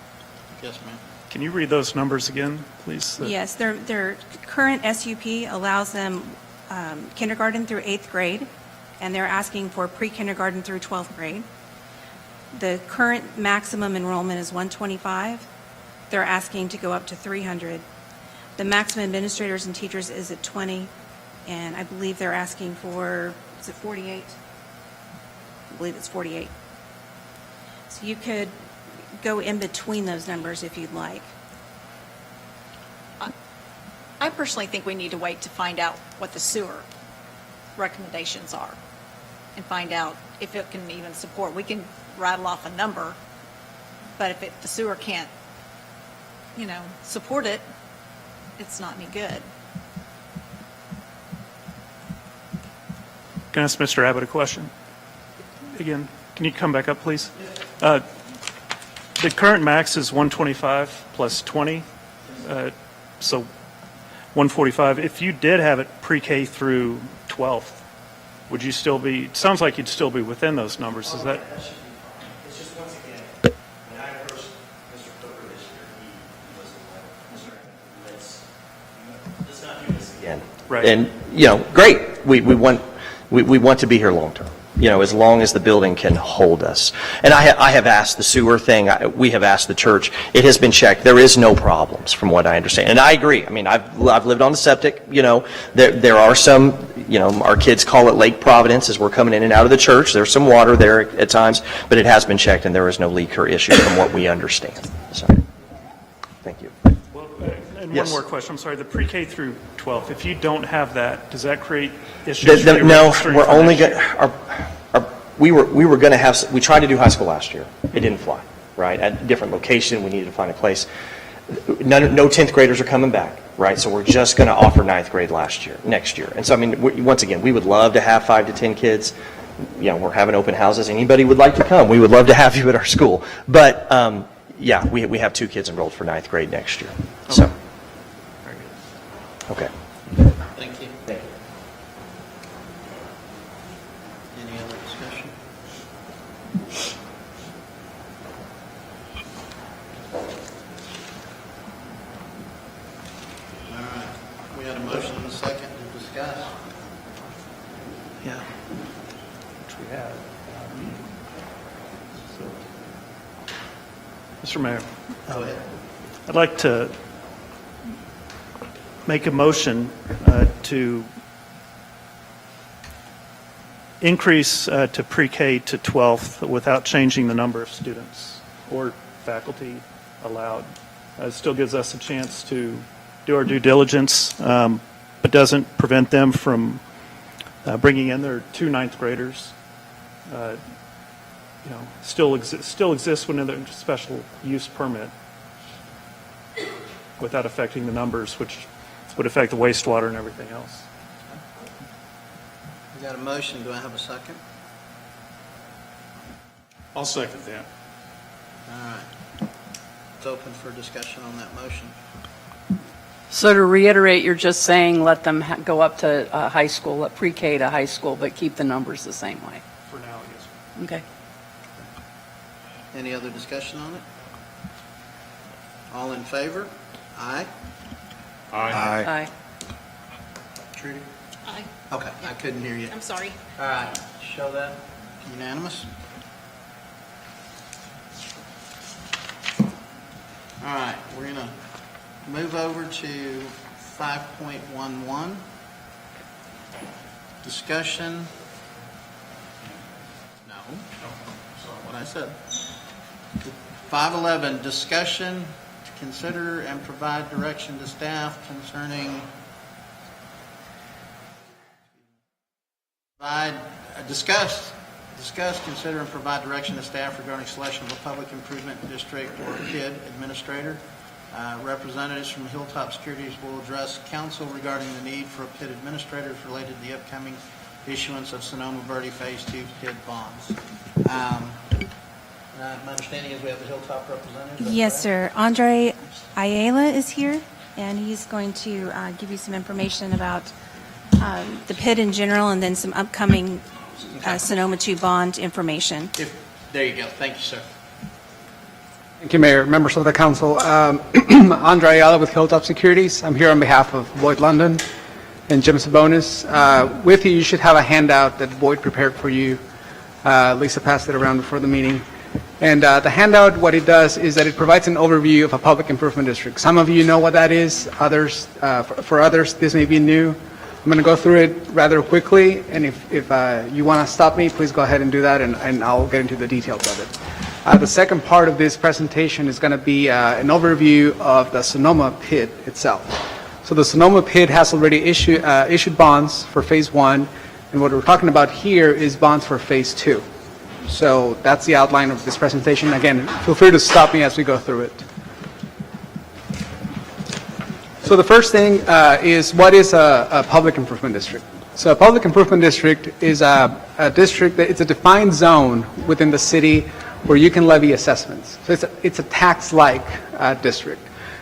Yes, ma'am. Can you read those numbers again, please? Yes, their current SUP allows them kindergarten through 8th grade, and they're asking for pre-kindergarten through 12th grade. The current maximum enrollment is 125. They're asking to go up to 300. The maximum administrators and teachers is at 20, and I believe they're asking for, is it 48? I believe it's 48. So you could go in between those numbers if you'd like. I personally think we need to wait to find out what the sewer recommendations are and find out if it can even support. We can rattle off a number, but if the sewer can't, support it, it's not any good. Can I ask Mr. Abbott a question? Again, can you come back up, please? The current max is 125 plus 20, so 145. If you did have it pre-K through 12th, would you still be, it sounds like you'd still be within those numbers, is that? It's just, once again, when I approached Mr. Cooper this year, he was like, Mr. Evans, let's not do this again. Right. And, great, we want to be here long-term, as long as the building can hold us. And I have asked the sewer thing, we have asked the church, it has been checked, there is no problems from what I understand. And I agree, I mean, I've lived on the septic, there are some, our kids call it Lake Providence as we're coming in and out of the church, there's some water there at times, but it has been checked and there is no leak or issue from what we understand. So, thank you. Well, and Yes. one more question, I'm sorry, the pre-K through 12th, if you don't have that, does that create issues? for you No, registering we're for only next going, year? we were going to have, we tried to do high school last year. It didn't fly, right? At a different location, we needed to find a place. No 10th graders are coming back, right? So we're just going to offer 9th grade next year. And so, I mean, once again, we would love to have 5 to 10 kids. We're having open houses. Anybody would like to come, we would love to have you at our school. But, we have 2 kids enrolled for 9th grade next year. So, okay. Thank you. Thank you. Any other discussion? All right, we had a motion and a second to discuss. Yeah. Which we have. Mr. Mayor, Go ahead. I'd like to make a motion to increase to pre-K to 12th without changing the number of students or faculty allowed. It still gives us a chance to do our due diligence, but doesn't prevent them from bringing in their 2 9th graders. Still exists within their special use permit without affecting the numbers, which would affect the wastewater and everything else. We got a motion, do I have a second? I'll second that. All right. It's open for discussion on that motion. So to reiterate, you're just saying let them go up to high school, let pre-K to high school, but keep the numbers the same way? For now, yes. Okay. Any other discussion on it? All in favor? Aye. Aye. Aye. Trudy? Aye. Okay, I couldn't hear you. I'm sorry. All right, show that unanimous. All right, we're going to move over to 5.11. Discussion. No, what I said. 5.11, discussion, consider and provide direction to staff concerning discuss, consider, and provide direction to staff regarding selection of a public improvement district or PID administrator. Representatives from Hilltop Securities will address council regarding the need for a PID administrator related to the upcoming issuance of Sonoma Verde Phase 2 PID bonds. My understanding is we have the Hilltop representative. is that Yes, correct? sir. Andre Ayala is here, and he's going to give you some information about the PID in general and then some upcoming Sonoma 2 bond information. There you go. Thank you, sir. Thank you, Mayor. Members of the council. Andre Ayala with Hilltop Securities. I'm here on behalf of Boyd London and Jim Sabonis. With you, you should have a handout that Boyd prepared for you. Lisa passed it around before the meeting. And the handout, what it does is that it provides an overview of a public improvement district. Some of you know what that is. Others, for others, this may be new. I'm going to go through it rather quickly, and if you want to stop me, please go ahead and do that, and I'll get into the details of it. The second part of this presentation is going to be an overview of the Sonoma pit itself. So the Sonoma pit has already issued bonds for phase 1, and what we're talking about here is bonds for phase 2. So that's the outline of this presentation. Again, feel free to stop me as we go through it. So the first thing is, what is a public improvement district? So a public improvement district is a district that it's a defined zone within the city where you can levy assessments. So it's a tax-like district.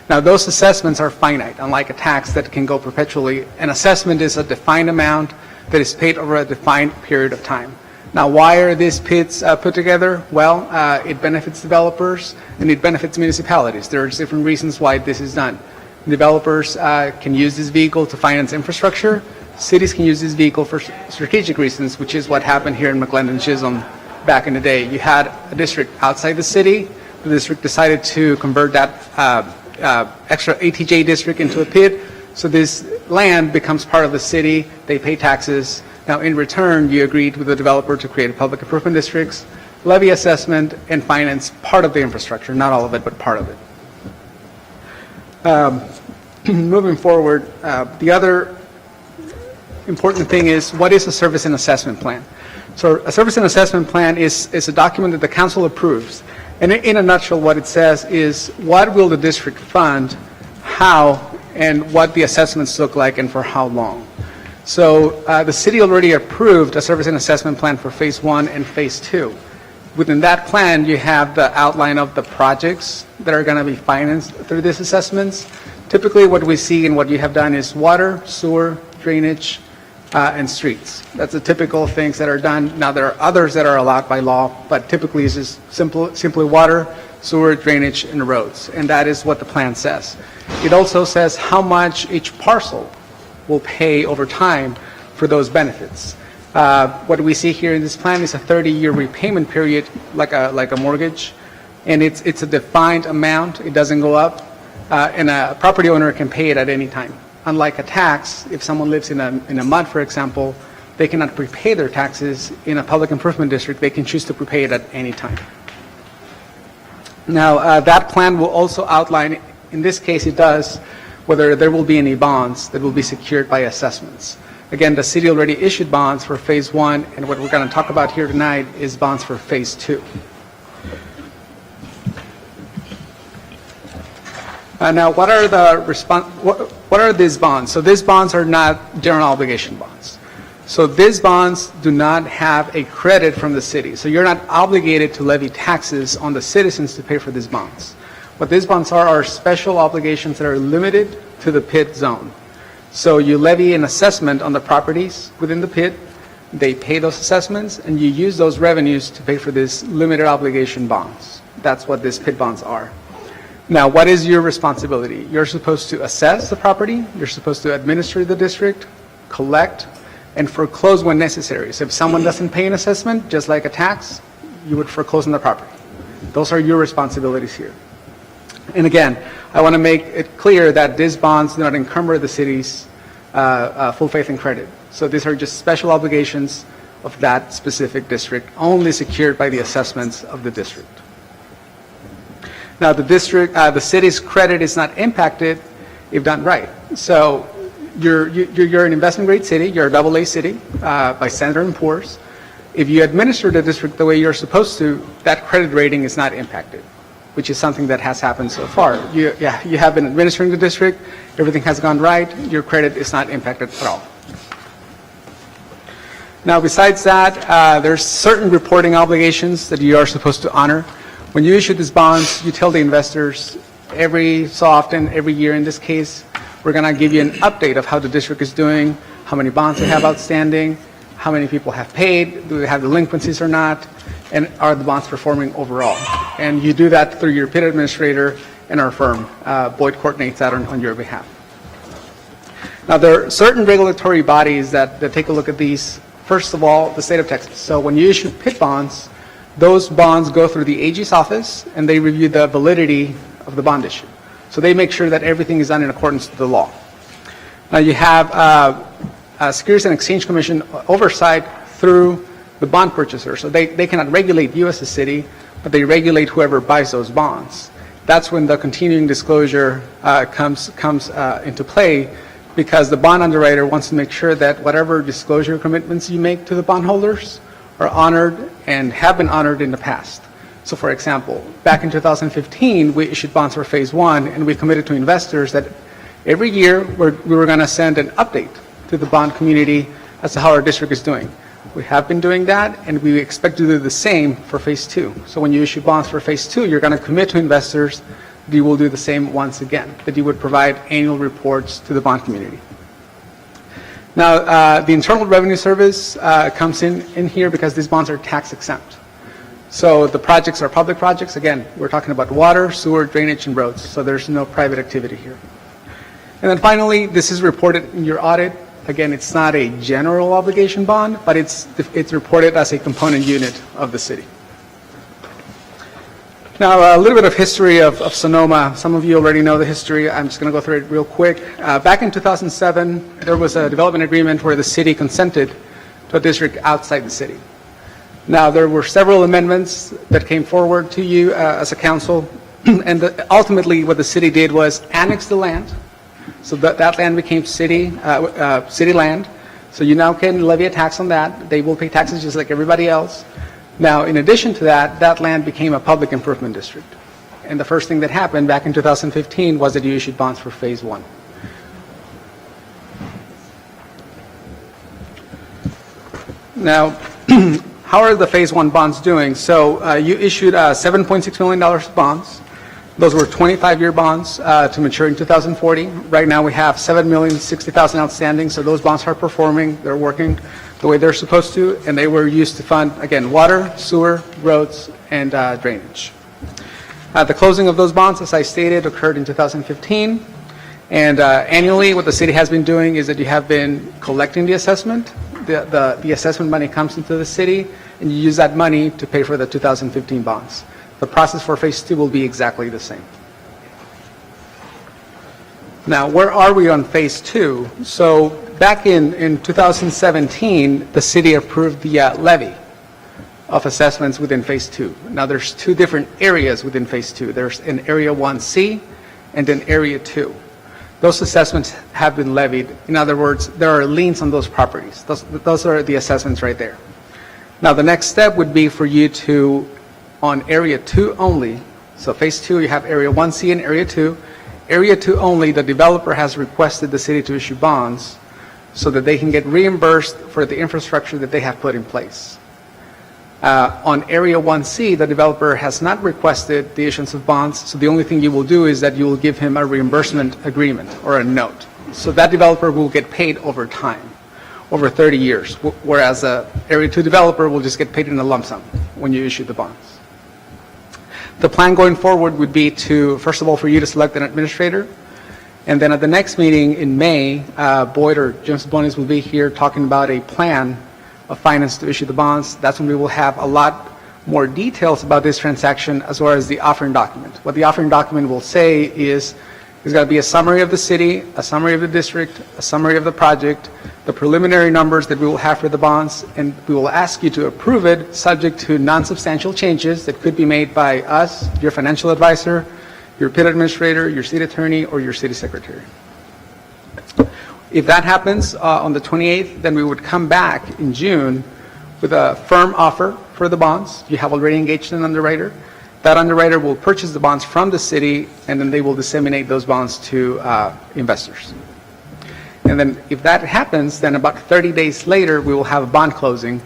Now those assessments are finite, unlike a tax that can go perpetually. An assessment is a defined amount that is paid over a defined period of time. Now why are these pits put together? Well, it benefits developers and it benefits municipalities. There's different reasons why this is done. Developers can use this vehicle to finance infrastructure. Cities can use this vehicle for strategic reasons, which is what happened here in McLendon-Chisholm back in the day. You had a district outside the city. The district decided to convert that extra ATJ district into a pit. So this land becomes part of the city. They pay taxes. Now in return, you agreed with the developer to create public improvement districts, levy assessment, and finance part of the infrastructure. Not all of it, but part of it. Moving forward, the other important thing is, what is a service and assessment plan? So a service and assessment plan is a document that the council approves. And in a nutshell, what it says is, what will the district fund, how, and what the assessments look like, and for how long. So the city already approved a service and assessment plan for phase 1 and phase 2. Within that plan, you have the outline of the projects that are going to be financed through these assessments. Typically, what we see and what you have done is water, sewer, drainage, and streets. That's the typical things that are done. Now, there are others that are allowed by law, but typically it's just simply water, sewer, drainage, and roads. And that is what the plan says. It also says how much each parcel will pay over time for those benefits. What we see here in this plan is a 30-year repayment period, like a mortgage, and it's a defined amount. It doesn't go up, and a property owner can pay it at any time. Unlike a tax, if someone lives in a MUD, for example, they cannot prepay their taxes. In a public improvement district, they can choose to prepay it at any time. Now, that plan will also outline, in this case it does, whether there will be any bonds that will be secured by assessments. Again, the city already issued bonds for phase 1, and what we're going to talk about here tonight is bonds for phase 2. Now, what are these bonds? So these bonds are not general obligation bonds. So these bonds do not have a credit from the city. So you're not obligated to levy taxes on the citizens to pay for these bonds. What these bonds are special obligations that are limited to the pit zone. So you levy an assessment on the properties within the pit, they pay those assessments, and you use those revenues to pay for these limited obligation bonds. That's what these pit bonds are. Now, what is your responsibility? You're supposed to assess the property, you're supposed to administer the district, collect, and foreclose when necessary. So if someone doesn't pay an assessment, just like a tax, you would foreclose on the property. Those are your responsibilities here. And again, I want to make it clear that these bonds do not encumber the city's full faith and credit. So these are just special obligations of that specific district, only secured by the assessments of the district. Now, the city's credit is not impacted if done right. So you're an investment grade city, you're a AA city by Standard & Poor's. If you administer the district the way you're supposed to, that credit rating is not impacted, which is something that has happened so far. You have been administering the district, everything has gone right, your credit is not impacted at all. Now, besides that, there's certain reporting obligations that you are supposed to honor. When you issue these bonds, you tell the investors every so often, every year in this case, we're going to give you an update of how the district is doing, how many bonds they have outstanding, how many people have paid, do they have delinquencies or not, and are the bonds performing overall. And you do that through your PID administrator and our firm. Boyd coordinates that on your behalf. Now, there are certain regulatory bodies that take a look at these. First of all, the state of Texas. So when you issue PID bonds, those bonds go through the AG's office, and they review the validity of the bond issue. So they make sure that everything is done in accordance with the law. Now, you have Securities and Exchange Commission oversight through the bond purchaser. So they cannot regulate you as a city, but they regulate whoever buys those bonds. That's when the continuing disclosure comes into play, because the bond underwriter wants to make sure that whatever disclosure commitments you make to the bondholders are honored and have been honored in the past. So, for example, back in 2015, we issued bonds for phase one, and we committed to investors that every year we were going to send an update to the bond community as to how our district is doing. We have been doing that, and we expect to do the same for phase two. So when you issue bonds for phase two, you're going to commit to investors that you will do the same once again, that you would provide annual reports to the bond community. Now, the Internal Revenue Service comes in here because these bonds are tax exempt. So the projects are public projects. Again, we're talking about water, sewer, drainage, and roads. So there's no private activity here. And then finally, this is reported in your audit. Again, it's not a general obligation bond, but it's reported as a component unit of the city. Now, a little bit of history of Sonoma. Some of you already know the history. I'm just going to go through it real quick. Back in 2007, there was a development agreement where the city consented to a district outside the city. Now, there were several amendments that came forward to you as a council, and ultimately what the city did was annex the land. So that land became city land. So you now can levy a tax on that. They will pay taxes just like everybody else. Now, in addition to that, that land became a public improvement district. And the first thing that happened back in 2015 was that you issued bonds for phase one. Now, how are the phase one bonds doing? So you issued $7.6 million of bonds. Those were 25-year bonds to mature in 2040. Right now we have 7,060,000 outstanding, so those bonds are performing. They're working the way they're supposed to, and they were used to fund, again, water, sewer, roads, and drainage. The closing of those bonds, as I stated, occurred in 2015. And annually, what the city has been doing is that you have been collecting the assessment. The assessment money comes into the city, and you use that money to pay for the 2015 bonds. The process for phase two will be exactly the same. Now, where are we on phase two? So back in 2017, the city approved the levy of assessments within phase two. Now, there's two different areas within phase two. There's an area 1C and an area 2. Those assessments have been levied. In other words, there are liens on those properties. Those are the assessments right there. Now, the next step would be for you to, on area 2 only, so phase 2, you have area 1C and area 2. Area 2 only, the developer has requested the city to issue bonds so that they can get reimbursed for the infrastructure that they have put in place. On area 1C, the developer has not requested the issuance of bonds, so the only thing you will do is that you will give him a reimbursement agreement or a note. So that developer will get paid over time, over 30 years, whereas the area 2 developer will just get paid in a lump sum when you issue the bonds. The plan going forward would be to, first of all, for you to select an administrator, and then at the next meeting in May, Boyd or Jim Sabonis will be here talking about a plan of finance to issue the bonds. That's when we will have a lot more details about this transaction as well as the offering document. What the offering document will say is there's got to be a summary of the city, a summary of the district, a summary of the project, the preliminary numbers that we will have for the bonds, and we will ask you to approve it subject to non-substantial changes that could be made by us, your financial advisor, your PID administrator, your city attorney, or your city secretary. If that happens on the 28th, then we would come back in June with a firm offer for the bonds. You have already engaged an underwriter. That underwriter will purchase the bonds from the city, and then they will disseminate those bonds to investors. And then if that happens, then about 30 days later, we will have a bond closing.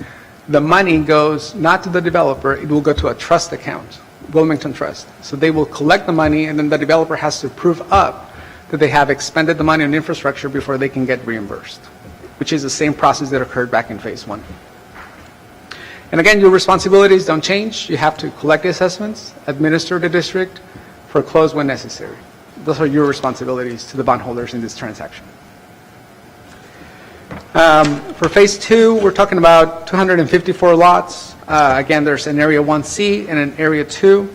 The money goes not to the developer, it will go to a trust account, Wilmington Trust. So they will collect the money, and then the developer has to prove up that they have expended the money on infrastructure before they can get reimbursed, which is the same process that occurred back in phase 1. And again, your responsibilities don't change. You have to collect the assessments, administer the district, foreclose when necessary. Those are your responsibilities to the bondholders in this transaction. For phase 2, we're talking about 254 lots. Again, there's an Area 1C and an Area 2.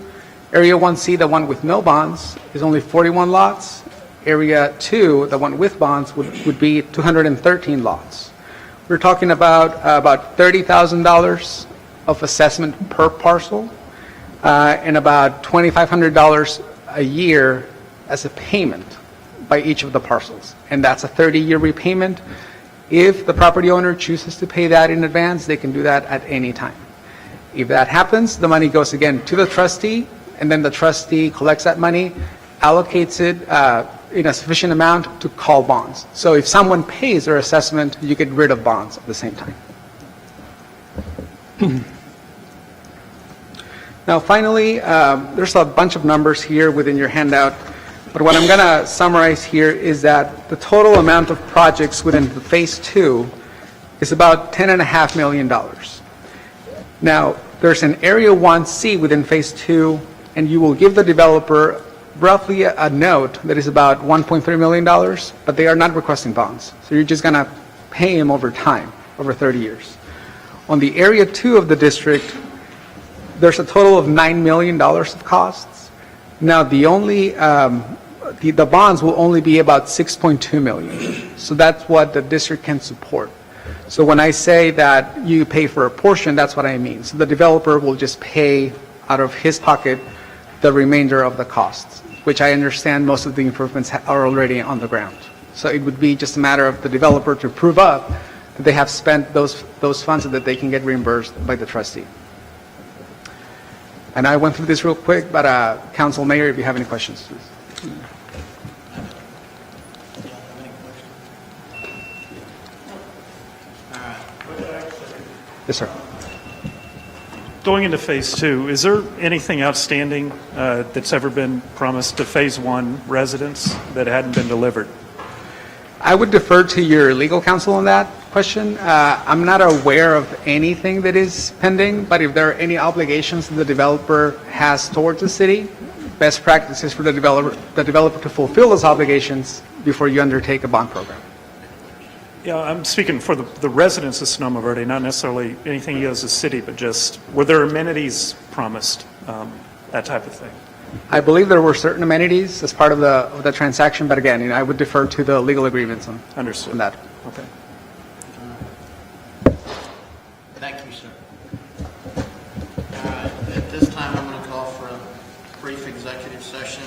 Area 1C, the one with no bonds, is only 41 lots. Area 2, the one with bonds, would be 213 lots. We're talking about $30,000 of assessment per parcel and about $2,500 a year as a payment by each of the parcels. And that's a 30-year repayment. If the property owner chooses to pay that in advance, they can do that at any time. If that happens, the money goes again to the trustee, and then the trustee collects that money, allocates it in a sufficient amount to call bonds. So if someone pays their assessment, you get rid of bonds at the same time. Now, finally, there's a bunch of numbers here within your handout, but what I'm going to summarize here is that the total amount of projects within the phase 2 is about $10.5 million. Now, there's an Area 1C within phase 2, and you will give the developer roughly a note that is about $1.3 million, but they are not requesting bonds. So you're just going to pay him over time, over 30 years. On the Area 2 of the district, there's a total of $9 million of costs. Now, the bonds will only be about $6.2 million. So that's what the district can support. So when I say that you pay for a portion, that's what I mean. So the developer will just pay out of his pocket the remainder of the costs, which I understand most of the improvements are already on the ground. So it would be just a matter of the developer to prove up that they have spent those funds so that they can get reimbursed by the trustee. And I went through this real quick, but Council, Mayor, if you have any questions, please. Yes, sir. Going into phase 2, is there anything outstanding that's ever been promised to phase 1 residents that hadn't been delivered? I would defer to your legal counsel on that question. I'm not aware of anything that is pending, but if there are any obligations that the developer has towards the city, best practice is for the developer to fulfill those obligations before you undertake a bond program. Yeah, I'm speaking for the residents of Sonoma Verde, not necessarily anything you as a city, but just, were there amenities promised, that type of thing? I believe there were certain amenities as part of the transaction, but again, I would defer to the legal agreements on that. Okay. Thank you, sir. All right, at this time, I'm going to call for a brief executive session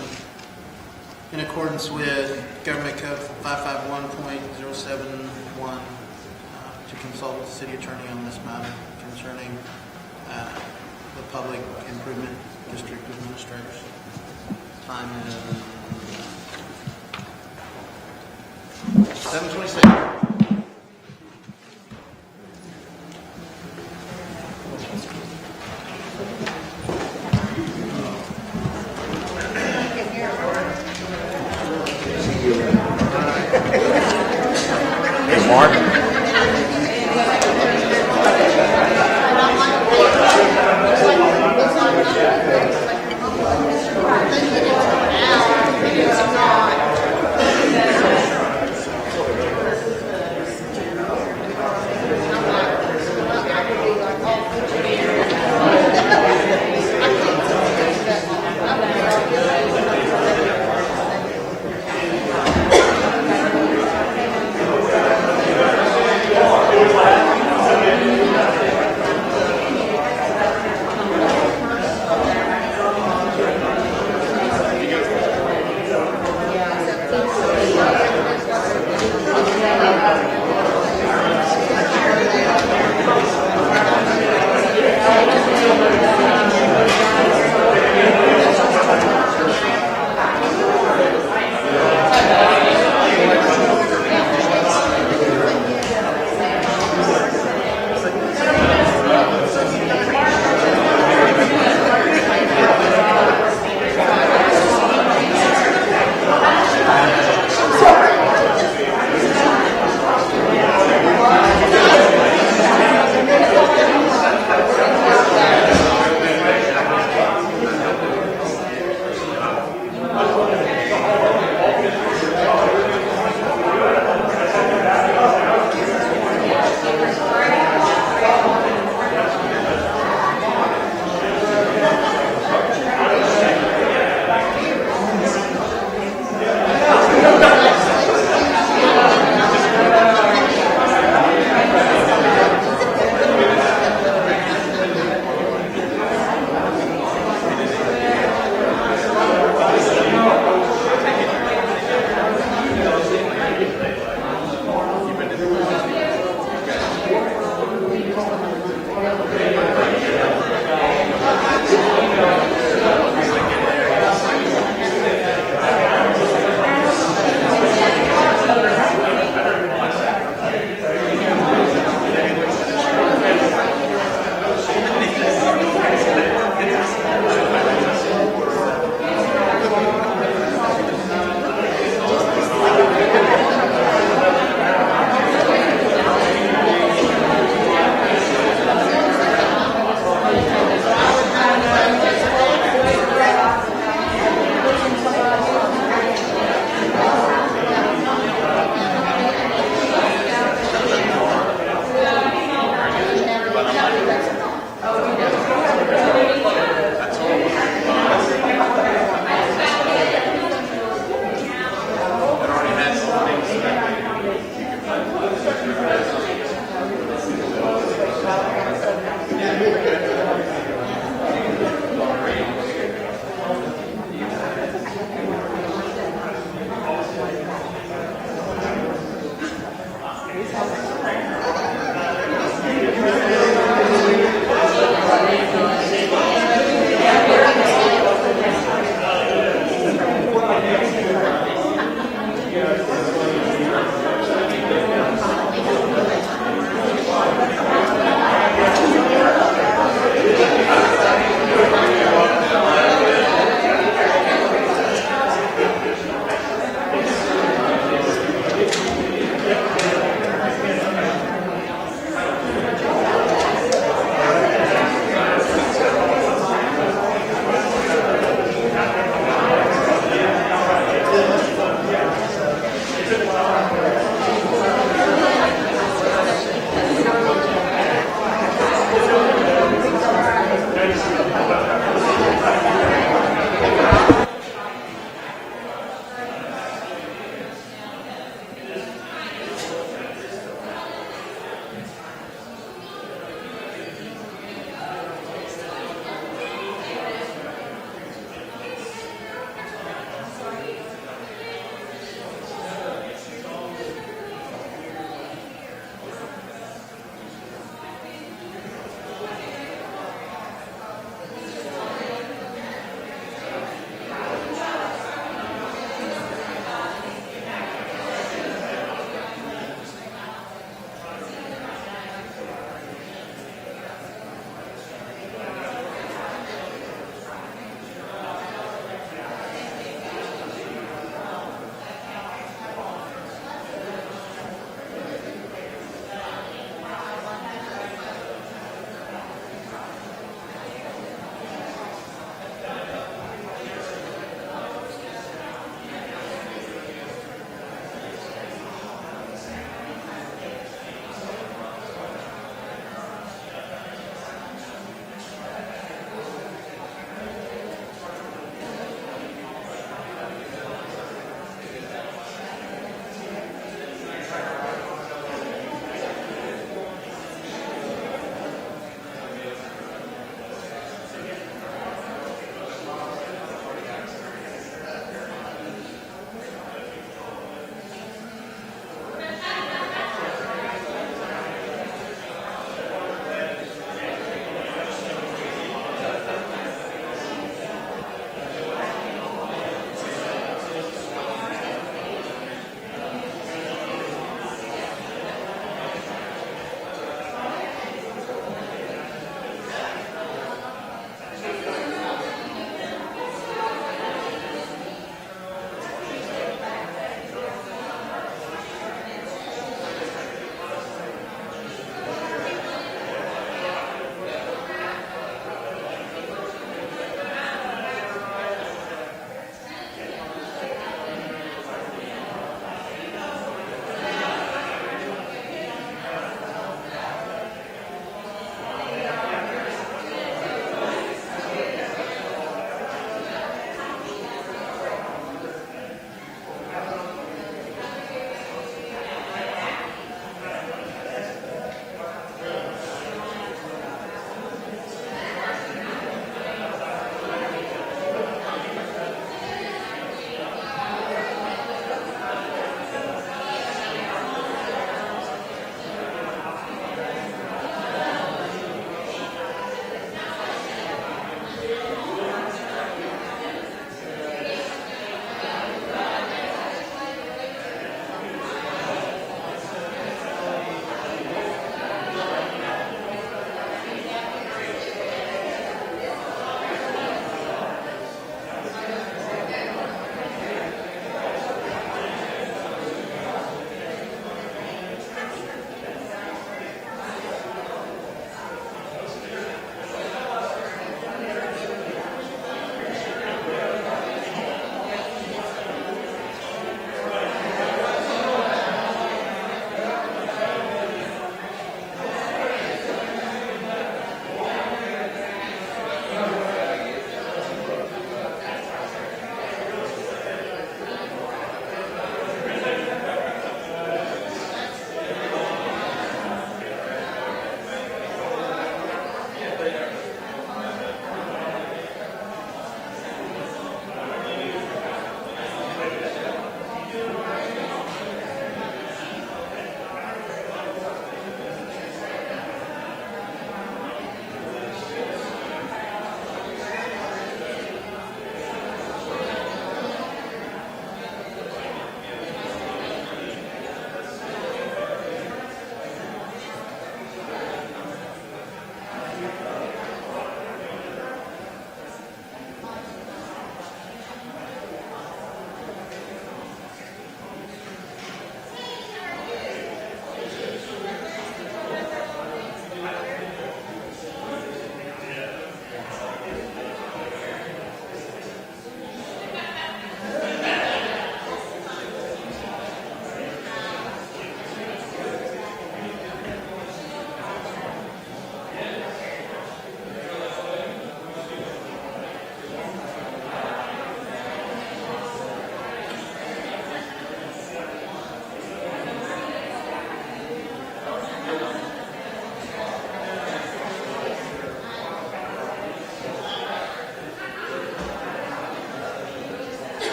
in accordance with Government Code 551.071 to consult with the city attorney on this matter concerning the public improvement district administrators. Time is 7:26.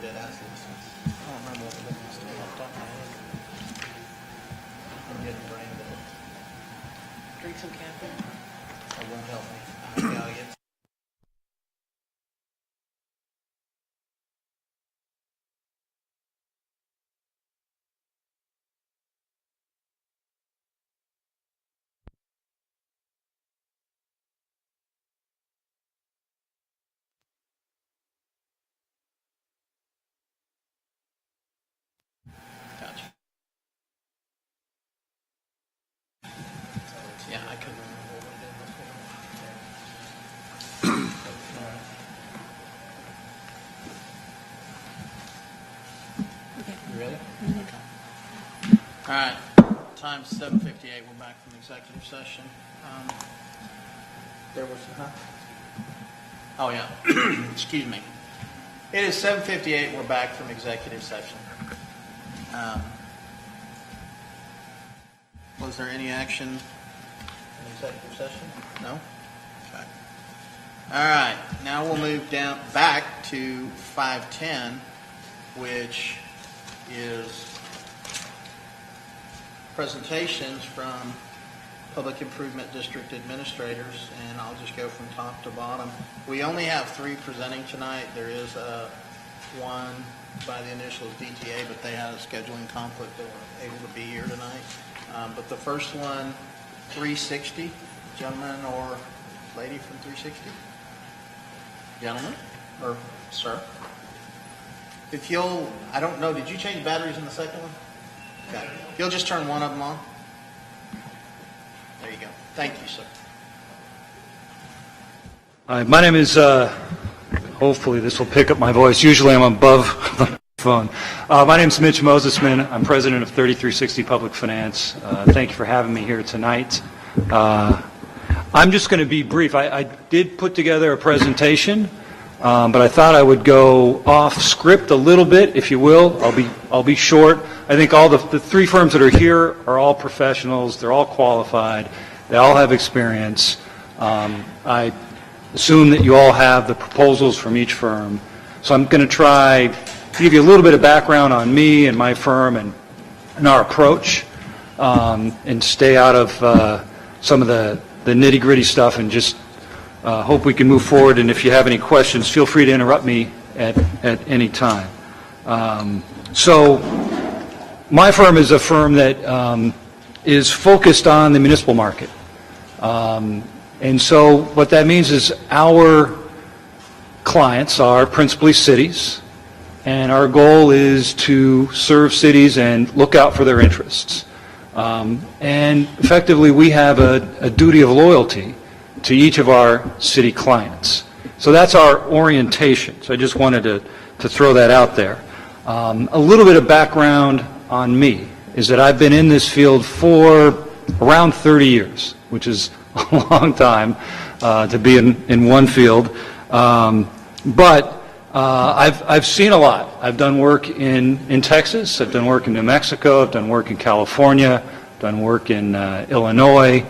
bid as this. I don't remember what the bid was off the top of my head. I'm getting brain dead. Drink some caffeine. That won't help me. I gotta get. Gotcha. Yeah, I couldn't remember what we did before. You ready? Okay. All right. Time's 7:58. We're back from executive session. There was, Oh, yeah. Excuse me. It is 7:58. We're back from executive session. Was there any action in executive session? No? Okay. All right. Now we'll move down back to 510, which is presentations from Public Improvement District administrators, and I'll just go from top to bottom. We only have 3 presenting tonight. There is one by the initials DTA, but they had a scheduling conflict. They weren't able to be here tonight. But the first one, 360, gentleman or lady from 360? Gentleman or sir? If you'll, I don't know, did you change batteries in the second one? Okay. If you'll just turn one of them on. There you go. Thank you, sir. Hi, my name is, hopefully this will pick up my voice. Usually I'm above the phone. My name is Mitch Mosesman. I'm president of 3360 Public Finance. Thank you for having me here tonight. I'm just going to be brief. I did put together a presentation, but I thought I would go off script a little bit, if you will. I'll be short. I think all the 3 firms that are here are all professionals. They're all qualified. They all have experience. I assume that you all have the proposals from each firm. So I'm going to try to give you a little bit of background on me and my firm and our approach, and stay out of some of the nitty-gritty stuff, and just hope we can move forward. And if you have any questions, feel free to interrupt me at any time. So my firm is a firm that is focused on the municipal market. And so what that means is our clients are principally cities, and our goal is to serve cities and look out for their interests. And effectively, we have a duty of loyalty to each of our city clients. So that's our orientation. So I just wanted to throw that out there. A little bit of background on me is that I've been in this field for around 30 years, which is a long time to be in one field. But I've seen a lot. I've done work in Texas. I've done work in New Mexico. I've done work in California. I've done work in Illinois.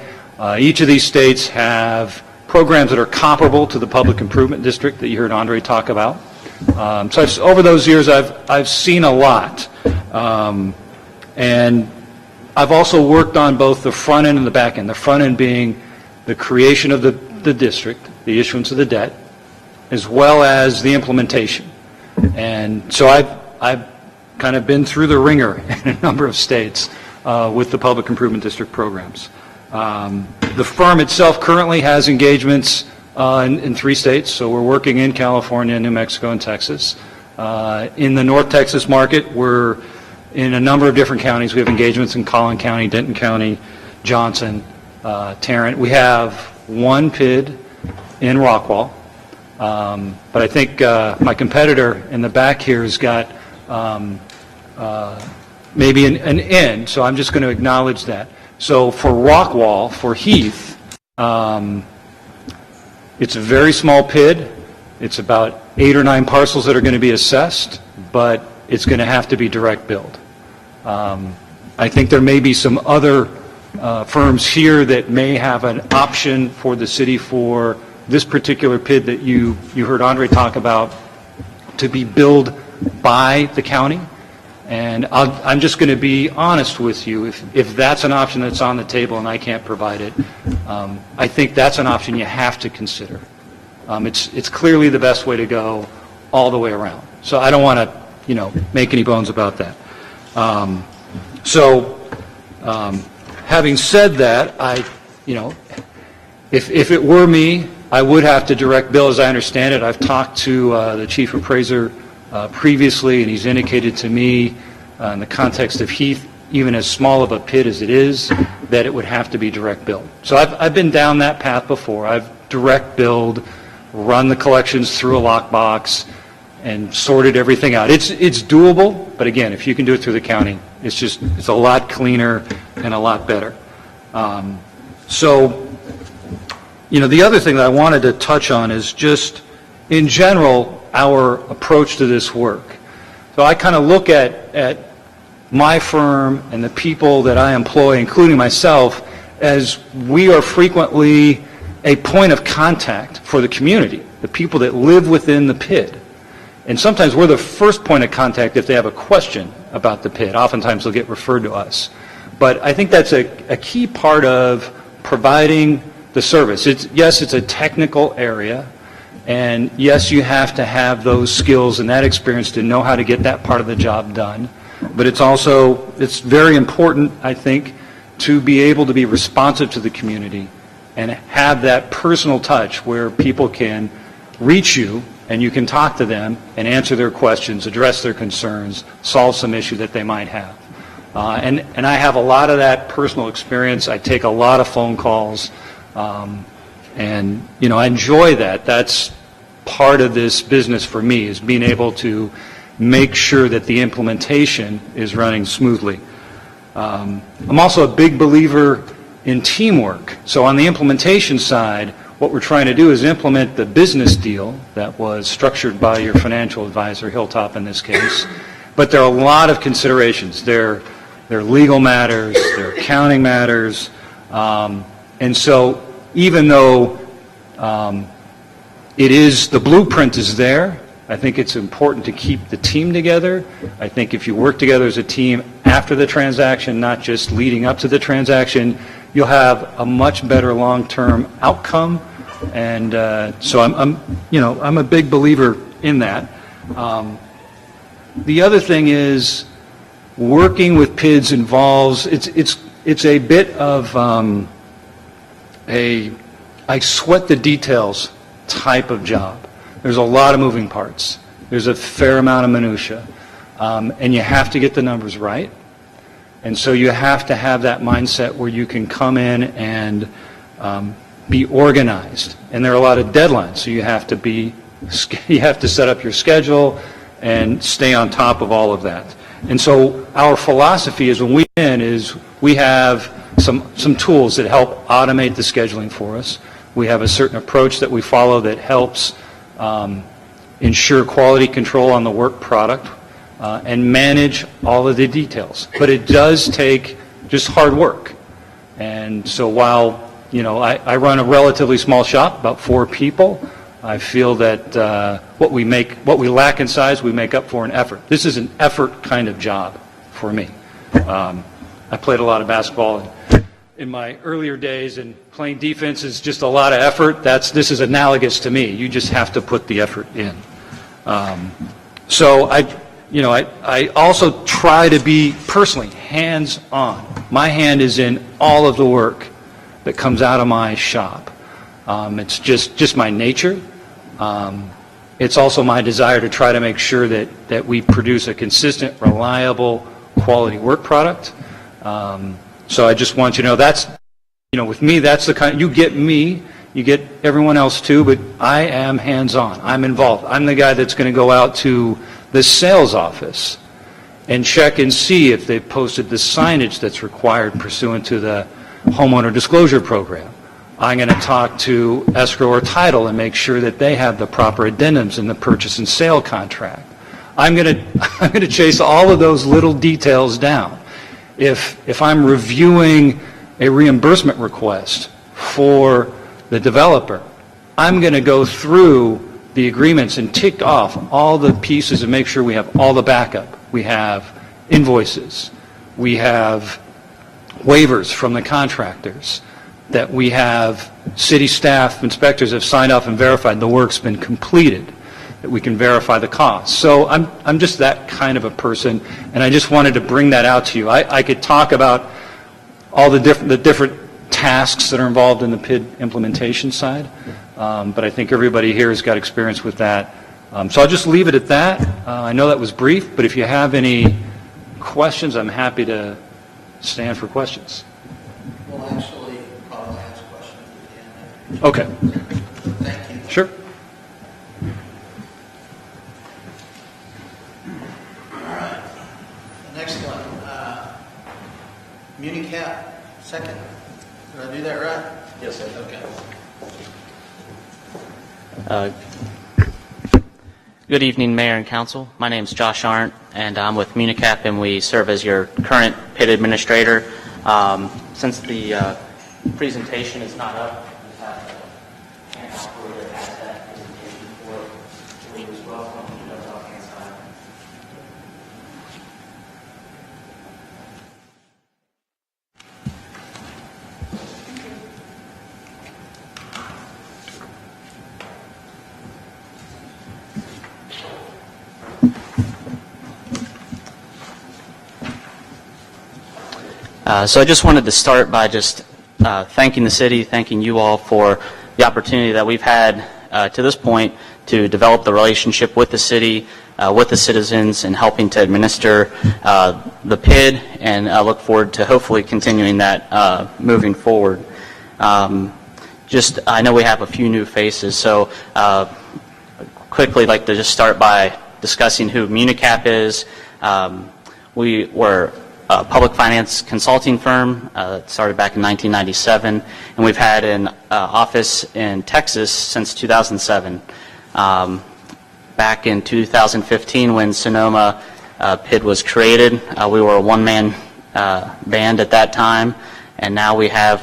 Each of these states have programs that are comparable to the Public Improvement District that you heard Andre talk about. So over those years, I've seen a lot. And I've also worked on both the front end and the back end. The front end being the creation of the district, the issuance of the debt, as well as the implementation. And so I've kind of been through the ringer in a number of states with the Public Improvement District programs. The firm itself currently has engagements in 3 states, so we're working in California, New Mexico, and Texas. In the North Texas market, we're in a number of different counties. We have engagements in Collin County, Denton County, Johnson, Tarrant. We have 1 PID in Rockwall. But I think my competitor in the back here has got maybe an end, so I'm just going to acknowledge that. So for Rockwall, for Heath, it's a very small PID. It's about 8 or 9 parcels that are going to be assessed, but it's going to have to be direct billed. I think there may be some other firms here that may have an option for the city for this particular PID that you heard Andre talk about to be billed by the county. And I'm just going to be honest with you. If that's an option that's on the table and I can't provide it, I think that's an option you have to consider. It's clearly the best way to go all the way around. So I don't want to, make any bones about that. Having said that, if it were me, I would have to direct bill as I understand it. I've talked to the chief appraiser previously, and he's indicated to me in the context of Heath, even as small of a pit as it is, that it would have to be direct billed. So I've been down that path before. I've direct billed, run the collections through a lockbox, and sorted everything out. It's doable, but again, if you can do it through the county, it's a lot cleaner and a lot better. The other thing that I wanted to touch on is just, in general, our approach to this work. So I kind of look at my firm and the people that I employ, including myself, as we are frequently a point of contact for the community, the people that live within the pit. And sometimes we're the first point of contact if they have a question about the pit. Oftentimes they'll get referred to us. But I think that's a key part of providing the service. Yes, it's a technical area. And yes, you have to have those skills and that experience to know how to get that part of the job done. But it's very important, I think, to be able to be responsive to the community and have that personal touch where people can reach you and you can talk to them and answer their questions, address their concerns, solve some issue that they might have. And I have a lot of that personal experience. I take a lot of phone calls. I enjoy that. That's part of this business for me, is being able to make sure that the implementation is running smoothly. I'm also a big believer in teamwork. So on the implementation side, what we're trying to do is implement the business deal that was structured by your financial advisor, Hilltop in this case. But there are a lot of considerations. There are legal matters, there are accounting matters. And so even though the blueprint is there, I think it's important to keep the team together. I think if you work together as a team after the transaction, not just leading up to the transaction, you'll have a much better long-term outcome. And so I'm a big believer in that. The other thing is, working with PIDs involves, it's a bit of I sweat the details type of job. There's a lot of moving parts. There's a fair amount of minutia. And you have to get the numbers right. And so you have to have that mindset where you can come in and be organized. And there are a lot of deadlines, so you have to set up your schedule and stay on top of all of that. And so our philosophy is, when we in, is we have some tools that help automate the scheduling for us. We have a certain approach that we follow that helps ensure quality control on the work product and manage all of the details. But it does take just hard work. And so while I run a relatively small shop, about 4 people, I feel that what we lack in size, we make up for in effort. This is an effort kind of job for me. I played a lot of basketball in my earlier days, and playing defense is just a lot of effort. This is analogous to me. You just have to put the effort in. So I also try to be personally hands-on. My hand is in all of the work that comes out of my shop. It's just my nature. It's also my desire to try to make sure that we produce a consistent, reliable, quality work product. So I just want you to know that's, with me, that's the kind, you get me, you get everyone else too, but I am hands-on. I'm involved. I'm the guy that's going to go out to the sales office and check and see if they've posted the signage that's required pursuant to the homeowner disclosure program. I'm going to talk to escrow or title and make sure that they have the proper addendums in the purchase and sale contract. I'm going to chase all of those little details down. If I'm reviewing a reimbursement request for the developer, I'm going to go through the agreements and ticked off all the pieces and make sure we have all the backup. We have invoices. We have waivers from the contractors, that we have city staff, inspectors have signed off and verified the work's been completed, that we can verify the cost. So I'm just that kind of a person, and I just wanted to bring that out to you. I could talk about all the different tasks that are involved in the PID implementation side, but I think everybody here has got experience with that. So I'll just leave it at that. I know that was brief, but if you have any questions, I'm happy to stand for questions. Well, actually, probably ask questions at the end. Okay. Thank you. Sure. All right. The next one, MuniCap, second. Did I do that right? Yes, sir. Okay. Good evening, Mayor and Council. My name is Josh Arndt, and I'm with MuniCap, and we serve as your current PID administrator. Since the presentation is not up, we have a handout for you that has that presentation for you as well on the left-hand side. So I just wanted to start by just thanking the city, thanking you all for the opportunity that we've had to this point to develop the relationship with the city, with the citizens, and helping to administer the PID, and I look forward to hopefully continuing that moving forward. I know we have a few new faces, so quickly like to just start by discussing who MuniCap is. We were a public finance consulting firm that started back in 1997, and we've had an office in Texas since 2007. Back in 2015, when Sonoma PID was created, we were a one-man band at that time, and now we have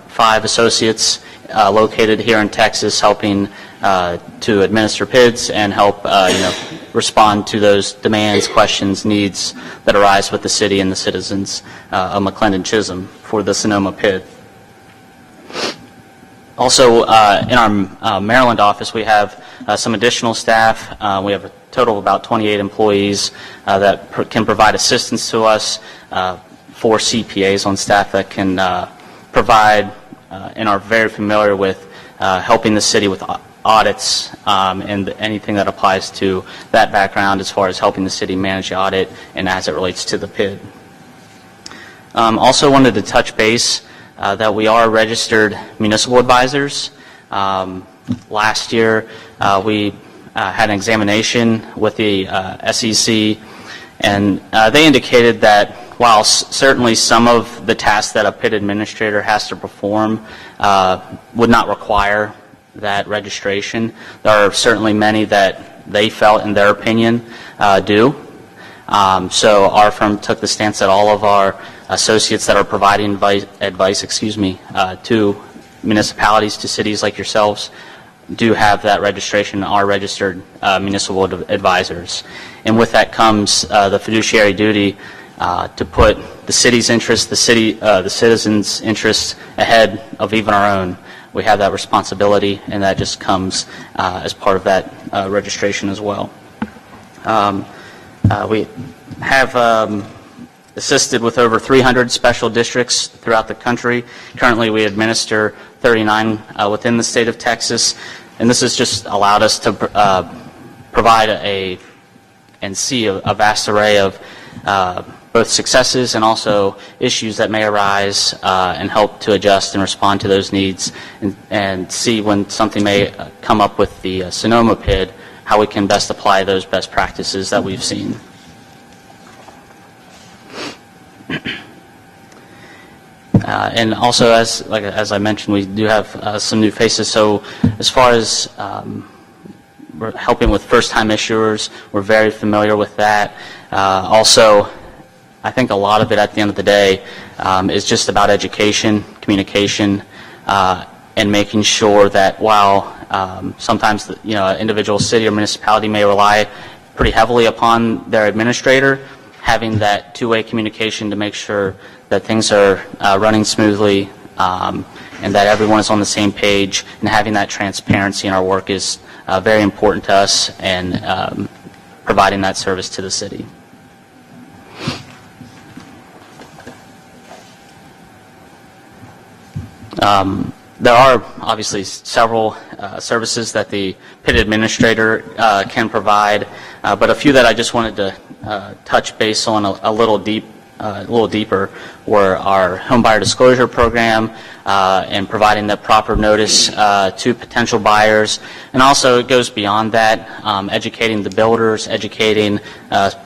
5 associates located here in Texas helping to administer PIDs and help respond to those demands, questions, needs that arise with the city and the citizens of McLendon-Chisholm for the Sonoma PID. Also, in our Maryland office, we have some additional staff. We have a total of about 28 employees that can provide assistance to us, 4 CPAs on staff that can provide and are very familiar with helping the city with audits and anything that applies to that background as far as helping the city manage the audit and as it relates to the PID. Also wanted to touch base that we are registered municipal advisors. Last year we had an examination with the SEC, and they indicated that while certainly some of the tasks that a PID administrator has to perform would not require that registration, there are certainly many that they felt, in their opinion, do. So our firm took the stance that all of our associates that are providing advice to municipalities, to cities like yourselves, do have that registration, are registered municipal advisors. And with that comes the fiduciary duty to put the city's interests, the citizens' interests ahead of even our own. We have that responsibility, and that just comes as part of that registration as well. We have assisted with over 300 special districts throughout the country. Currently, we administer 39 within the state of Texas, and this has just allowed us to provide and see a vast array of both successes and also issues that may arise, and help to adjust and respond to those needs, and see when something may come up with the Sonoma PID, how we can best apply those best practices that we've seen. And also, as I mentioned, we do have some new faces. So as far as we're helping with first-time issuers, we're very familiar with that. Also, I think a lot of it at the end of the day is just about education, communication, and making sure that while sometimes, an individual city or municipality may rely pretty heavily upon their administrator, having that two-way communication to make sure that things are running smoothly and that everyone is on the same page, and having that transparency in our work is very important to us, and providing that service to the city. There are obviously several services that the PID administrator can provide, but a few that I just wanted to touch base on a little deeper were our home buyer disclosure program and providing the proper notice to potential buyers, and also it goes beyond that, educating the builders, educating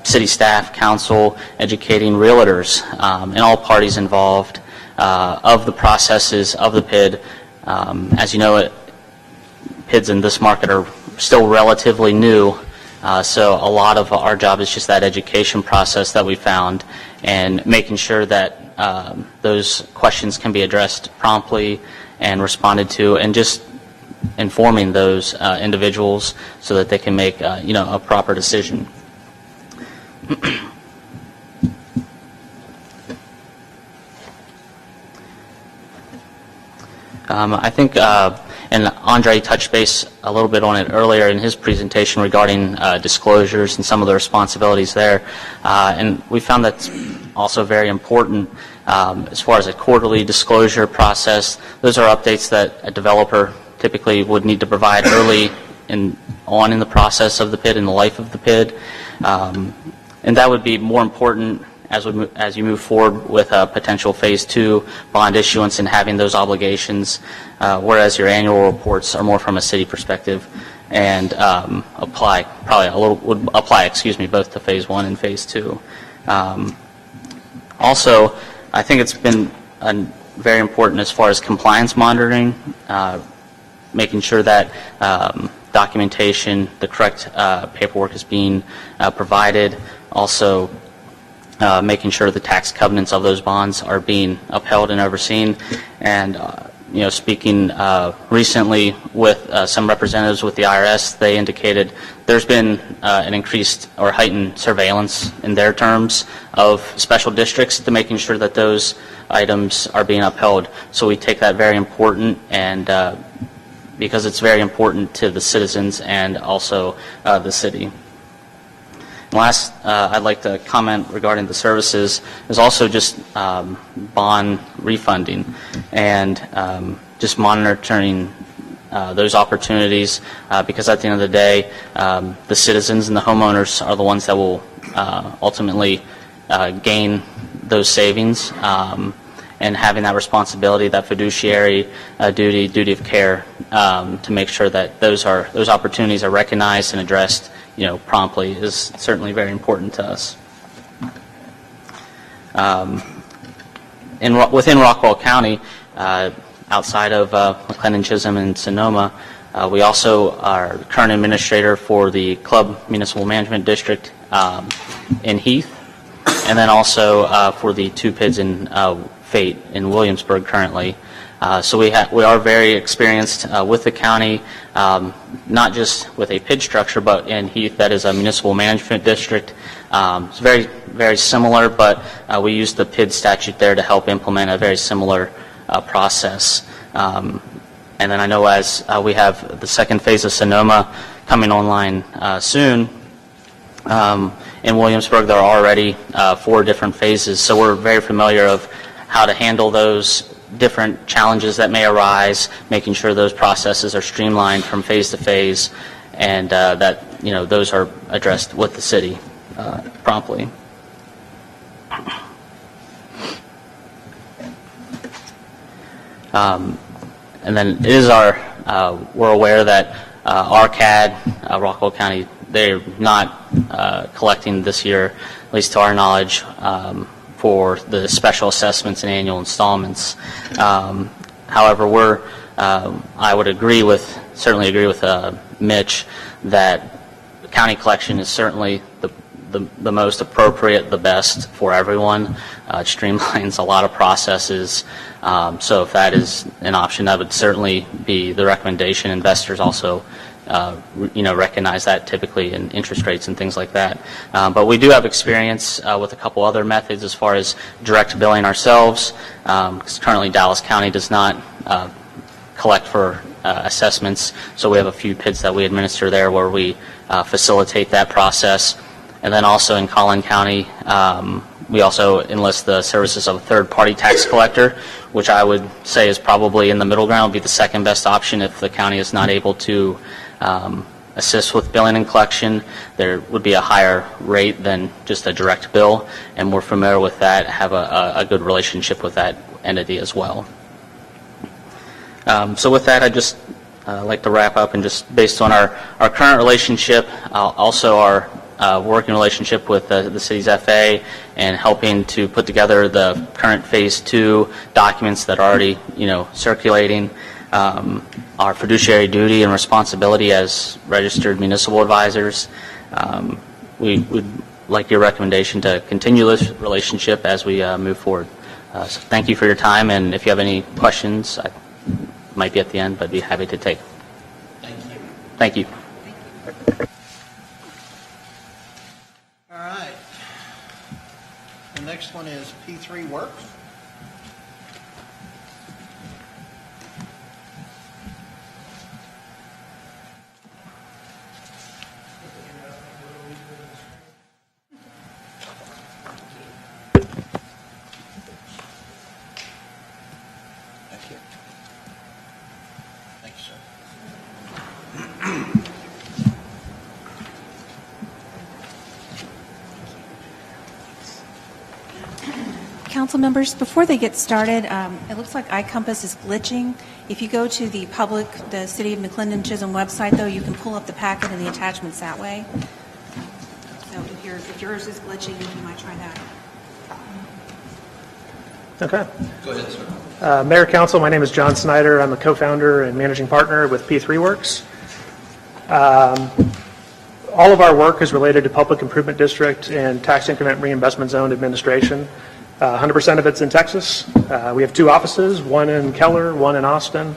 city staff, council, educating realtors, and all parties involved of the processes of the PID. As you know, PIDs in this market are still relatively new, so a lot of our job is just that education process that we found, and making sure that those questions can be addressed promptly and responded to, and just informing those individuals so that they can make a proper decision. I think, and Andre touched base a little bit on it earlier in his presentation regarding disclosures and some of the responsibilities there, and we found that's also very important as far as a quarterly disclosure process. Those are updates that a developer typically would need to provide early on in the process of the PID and the life of the PID, and that would be more important as you move forward with a potential Phase 2 bond issuance and having those obligations, whereas your annual reports are more from a city perspective and would apply both to Phase 1 and Phase 2. Also, I think it's been very important as far as compliance monitoring, making sure that documentation, the correct paperwork is being provided. Also, making sure the tax covenants of those bonds are being upheld and overseen. And, speaking recently with some representatives with the IRS, they indicated there's been an increased or heightened surveillance in their terms of special districts to making sure that those items are being upheld. So we take that very important, and because it's very important to the citizens and also the city. Last, I'd like to comment regarding the services is also just bond refunding and just monitoring those opportunities, because at the end of the day, the citizens and the homeowners are the ones that will ultimately gain those savings, and having that responsibility, that fiduciary duty of care to make sure that those opportunities are recognized and addressed promptly is certainly very important to us. Within Rockwall County, outside of McLendon-Chisholm and Sonoma, we also are current administrator for the Club Municipal Management District in Heath, and then also for the two PIDs in Fate in Williamsburg currently. So we are very experienced with the county, not just with a PID structure, but in Heath that is a municipal management district. It's very, very similar, but we use the PID statute there to help implement a very similar process. And then I know as we have the second phase of Sonoma coming online soon, in Williamsburg there are already 4 different phases, so we're very familiar of how to handle those different challenges that may arise, making sure those processes are streamlined from phase to phase, and that those are addressed with the city promptly. And then it is we're aware that RCAD, Rockwall County, they're not collecting this year, at least to our knowledge, for the special assessments and annual installments. However, I would certainly agree with Mitch that the county collection is certainly the most appropriate, the best for everyone. It streamlines a lot of processes. So if that is an option, that would certainly be the recommendation. Investors also recognize that typically in interest rates and things like that. But we do have experience with a couple other methods as far as direct billing ourselves, because currently Dallas County does not collect for assessments, so we have a few PIDs that we administer there where we facilitate that process. And then also in Collin County, we also enlist the services of a third-party tax collector, which I would say is probably in the middle ground, would be the second best option if the county is not able to assist with billing and collection. There would be a higher rate than just a direct bill, and we're familiar with that, have a good relationship with that entity as well. So with that, I'd just like to wrap up, and just based on our current relationship, also our working relationship with the city's FA, and helping to put together the current Phase 2 documents that are already circulating, our fiduciary duty and responsibility as registered municipal advisors. We would like your recommendation to continue this relationship as we move forward. So thank you for your time, and if you have any questions, I might be at the end, but I'd be happy to take. Thank you. All right. The next one is P3 Works. Thank you. Thank you, sir. Council members, before they get started, it looks like iCompass is glitching. If you go to the City of McLendon-Chisholm website, though, you can pull up the packet and the attachments that way. So if yours is glitching, you might try that. Okay. Go ahead, sir. Mayor, Council, my name is John Snyder. I'm a co-founder and managing partner with P3 Works. All of our work is related to public improvement district and tax increment reinvestment zone administration. 100% of it's in Texas. We have 2 offices, one in Keller, one in Austin.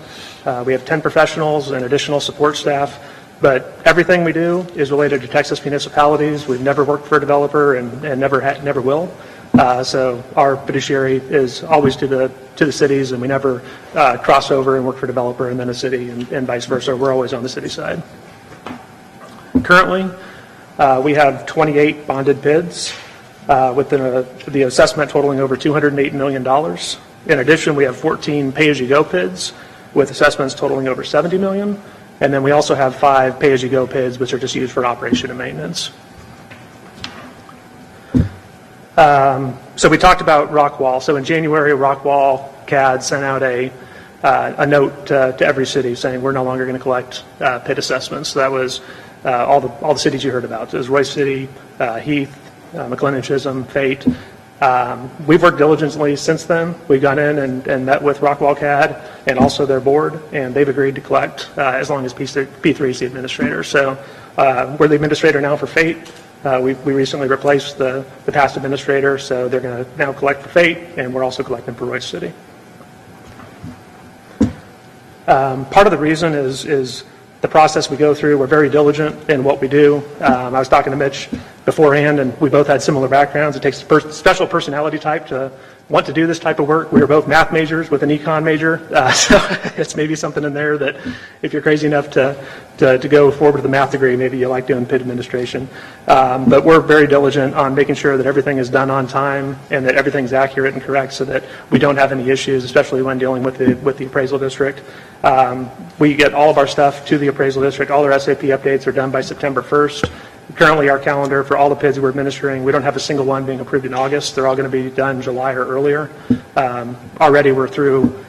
We have 10 professionals and additional support staff. But everything we do is related to Texas municipalities. We've never worked for a developer and never will. So our fiduciary is always to the cities, and we never cross over and work for a developer and then a city, and vice versa. We're always on the city side. Currently, we have 28 bonded PIDs with the assessment totaling over $208 million. In addition, we have 14 pay-as-you-go PIDs with assessments totaling over $70 million. And then we also have 5 pay-as-you-go PIDs, which are just used for operation and maintenance. So we talked about Rockwall. So in January, Rockwall CAD sent out a note to every city saying we're no longer going to collect PID assessments. So that was all the cities you heard about. It was Royce City, Heath, McLendon-Chisholm, Fate. We've worked diligently since then. We've gone in and met with Rockwall CAD and also their board, and they've agreed to collect as long as P3 is the administrator. So we're the administrator now for Fate. We recently replaced the past administrator, so they're going to now collect for Fate, and we're also collecting for Royce City. Part of the reason is the process we go through. We're very diligent in what we do. I was talking to Mitch beforehand, and we both had similar backgrounds. It takes a special personality type to want to do this type of work. We were both math majors with an econ major, so it's maybe something in there that if you're crazy enough to go forward with a math degree, maybe you like doing PID administration. But we're very diligent on making sure that everything is done on time and that everything's accurate and correct so that we don't have any issues, especially when dealing with the appraisal district. We get all of our stuff to the appraisal district. All our SAP updates are done by September 1st. Currently, our calendar for all the PIDs we're administering, we don't have a single one being approved in August. They're all going to be done July or earlier. Already we're through,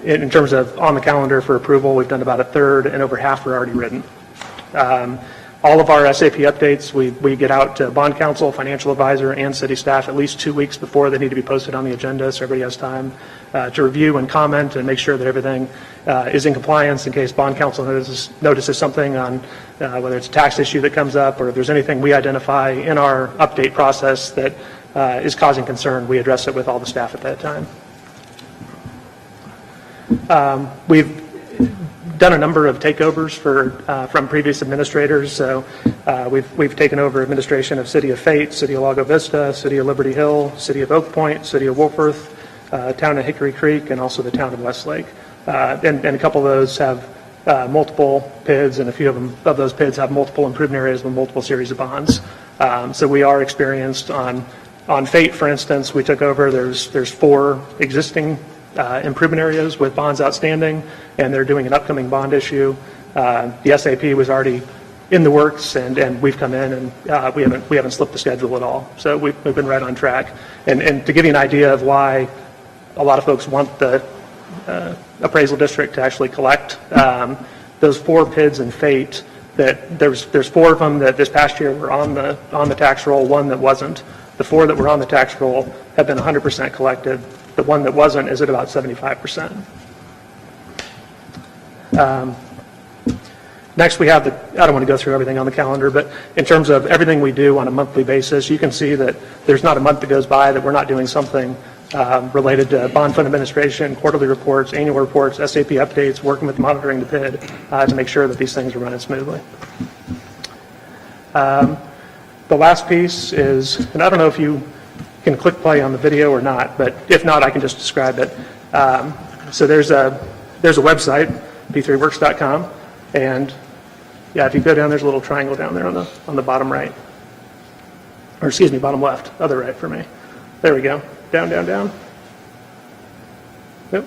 in terms of on the calendar for approval, we've done about a third, and over half are already written. All of our SAP updates, we get out to bond counsel, financial advisor, and city staff at least 2 weeks before they need to be posted on the agenda, so everybody has time to review and comment and make sure that everything is in compliance in case bond counsel notices something on whether it's a tax issue that comes up or if there's anything we identify in our update process that is causing concern, we address it with all the staff at that time. We've done a number of takeovers from previous administrators. So we've taken over administration of City of Fate, City of Lago Vista, City of Liberty Hill, City of Oak Point, City of Wolfworth, Town of Hickory Creek, and also the Town of Westlake. And a couple of those have multiple PIDs, and a few of those PIDs have multiple improvement areas with multiple series of bonds. So we are experienced on Fate, for instance. We took over. There's 4 existing improvement areas with bonds outstanding, and they're doing an upcoming bond issue. The SAP was already in the works, and we've come in, and we haven't slipped the schedule at all. So we've been right on track. And to give you an idea of why a lot of folks want the appraisal district to actually collect those 4 PIDs in Fate, that there's 4 of them that this past year were on the tax roll, 1 that wasn't. The 4 that were on the tax roll have been 100% collected. The 1 that wasn't is at about 75%. Next, we have I don't want to go through everything on the calendar, but in terms of everything we do on a monthly basis, you can see that there's not a month that goes by that we're not doing something related to bond fund administration, quarterly reports, annual reports, SAP updates, working with monitoring the PID to make sure that these things are running smoothly. The last piece is, and I don't know if you can click play on the video or not, but if not, I can just describe it. So there's a website, p3works.com, and yeah, if you go down, there's a little triangle down there on the bottom right, or excuse me, bottom left, other right for me. There we go. Down, down, down. Yep.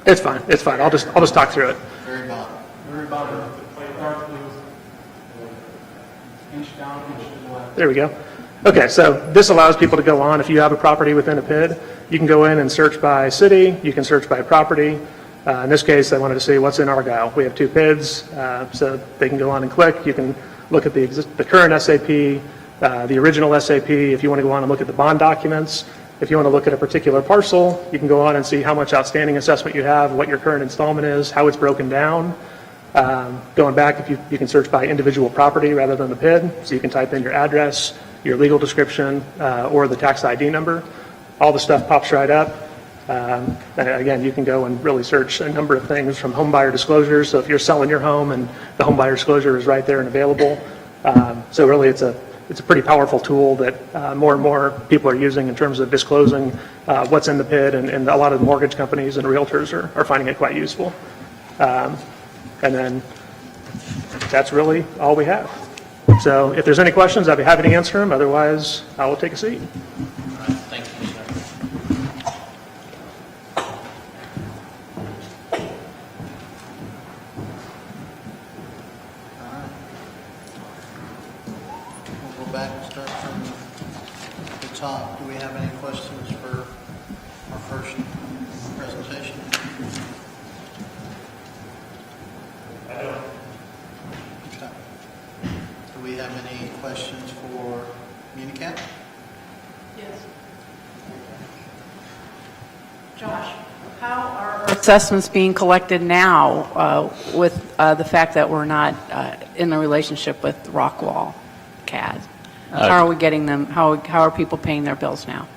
It's fine. It's fine. I'll just talk through it. Very bottom. Very bottom. Inch down, inch to the left. There we go. Okay, so this allows people to go on. If you have a property within a PID, you can go in and search by city. You can search by property. In this case, I wanted to see what's in Argyle. We have 2 PIDs, so they can go on and click. You can look at the current SAP, the original SAP. If you want to go on and look at the bond documents, if you want to look at a particular parcel, you can go on and see how much outstanding assessment you have, what your current installment is, how it's broken down. Going back, if you can search by individual property rather than the PID, so you can type in your address, your legal description, or the tax ID number. All the stuff pops right up. And again, you can go and really search a number of things from home buyer disclosures. So if you're selling your home and the home buyer disclosure is right there and available. So really it's a pretty powerful tool that more and more people are using in terms of disclosing what's in the PID, and a lot of the mortgage companies and realtors are finding it quite useful. And then that's really all we have. So if there's any questions, I'd be happy to answer them. Otherwise, I will take a seat. Thank you, sir. All right. We'll go back and start from the top. Do we have any questions for our first presentation? I don't. Okay. Do we have any questions for Unicap? Yes. Josh, how are assessments being collected now with the fact that we're not in a relationship with Rockwall CAD? How are we getting them? How are people paying their bills now?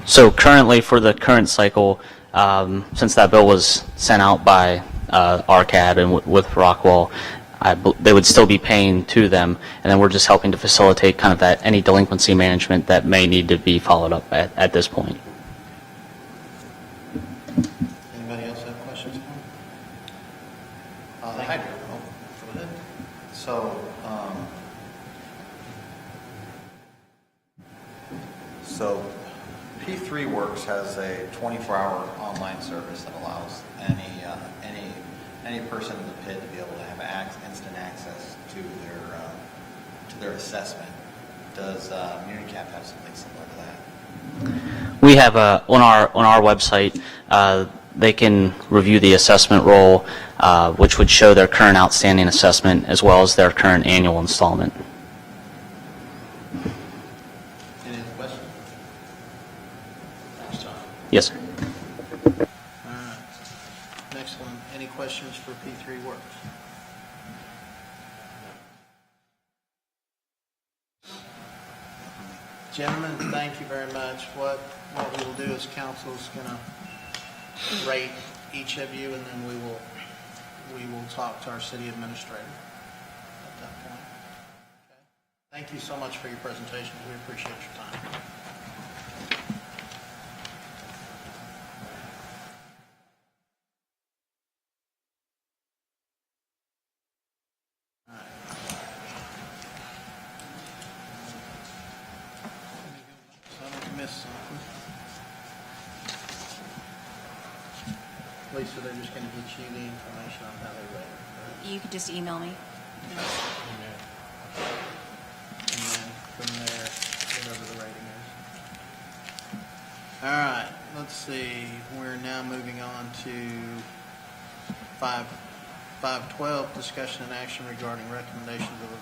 So currently, for the current cycle, since that bill was sent out by RCAD and with Rockwall, they would still be paying to them, and then we're just helping to facilitate kind of that any delinquency management that may need to be followed up at this point. Anybody else have questions for me? I do. Oh, go ahead. So P3 Works has a 24-hour online service that allows any person in the PID to be able to have instant access to their assessment. Does Unicap have something similar to that? We have on our website they can review the assessment roll, which would show their current outstanding assessment as well as their current annual installment. Any other questions? Thanks, John. Yes, sir. All right. Next one, any questions for P3 Works? Gentlemen, thank you very much. What we will do is council's going to rate each of you, and then we will talk to our city administrator at that point. Okay. Thank you so much for your presentation. We appreciate your time. Lisa, they're just going to get you the information on how they rate it. You could just email me. And then from there, whatever the rating is. All right, let's see. We're now moving on to 512, discussion and action regarding recommendations of the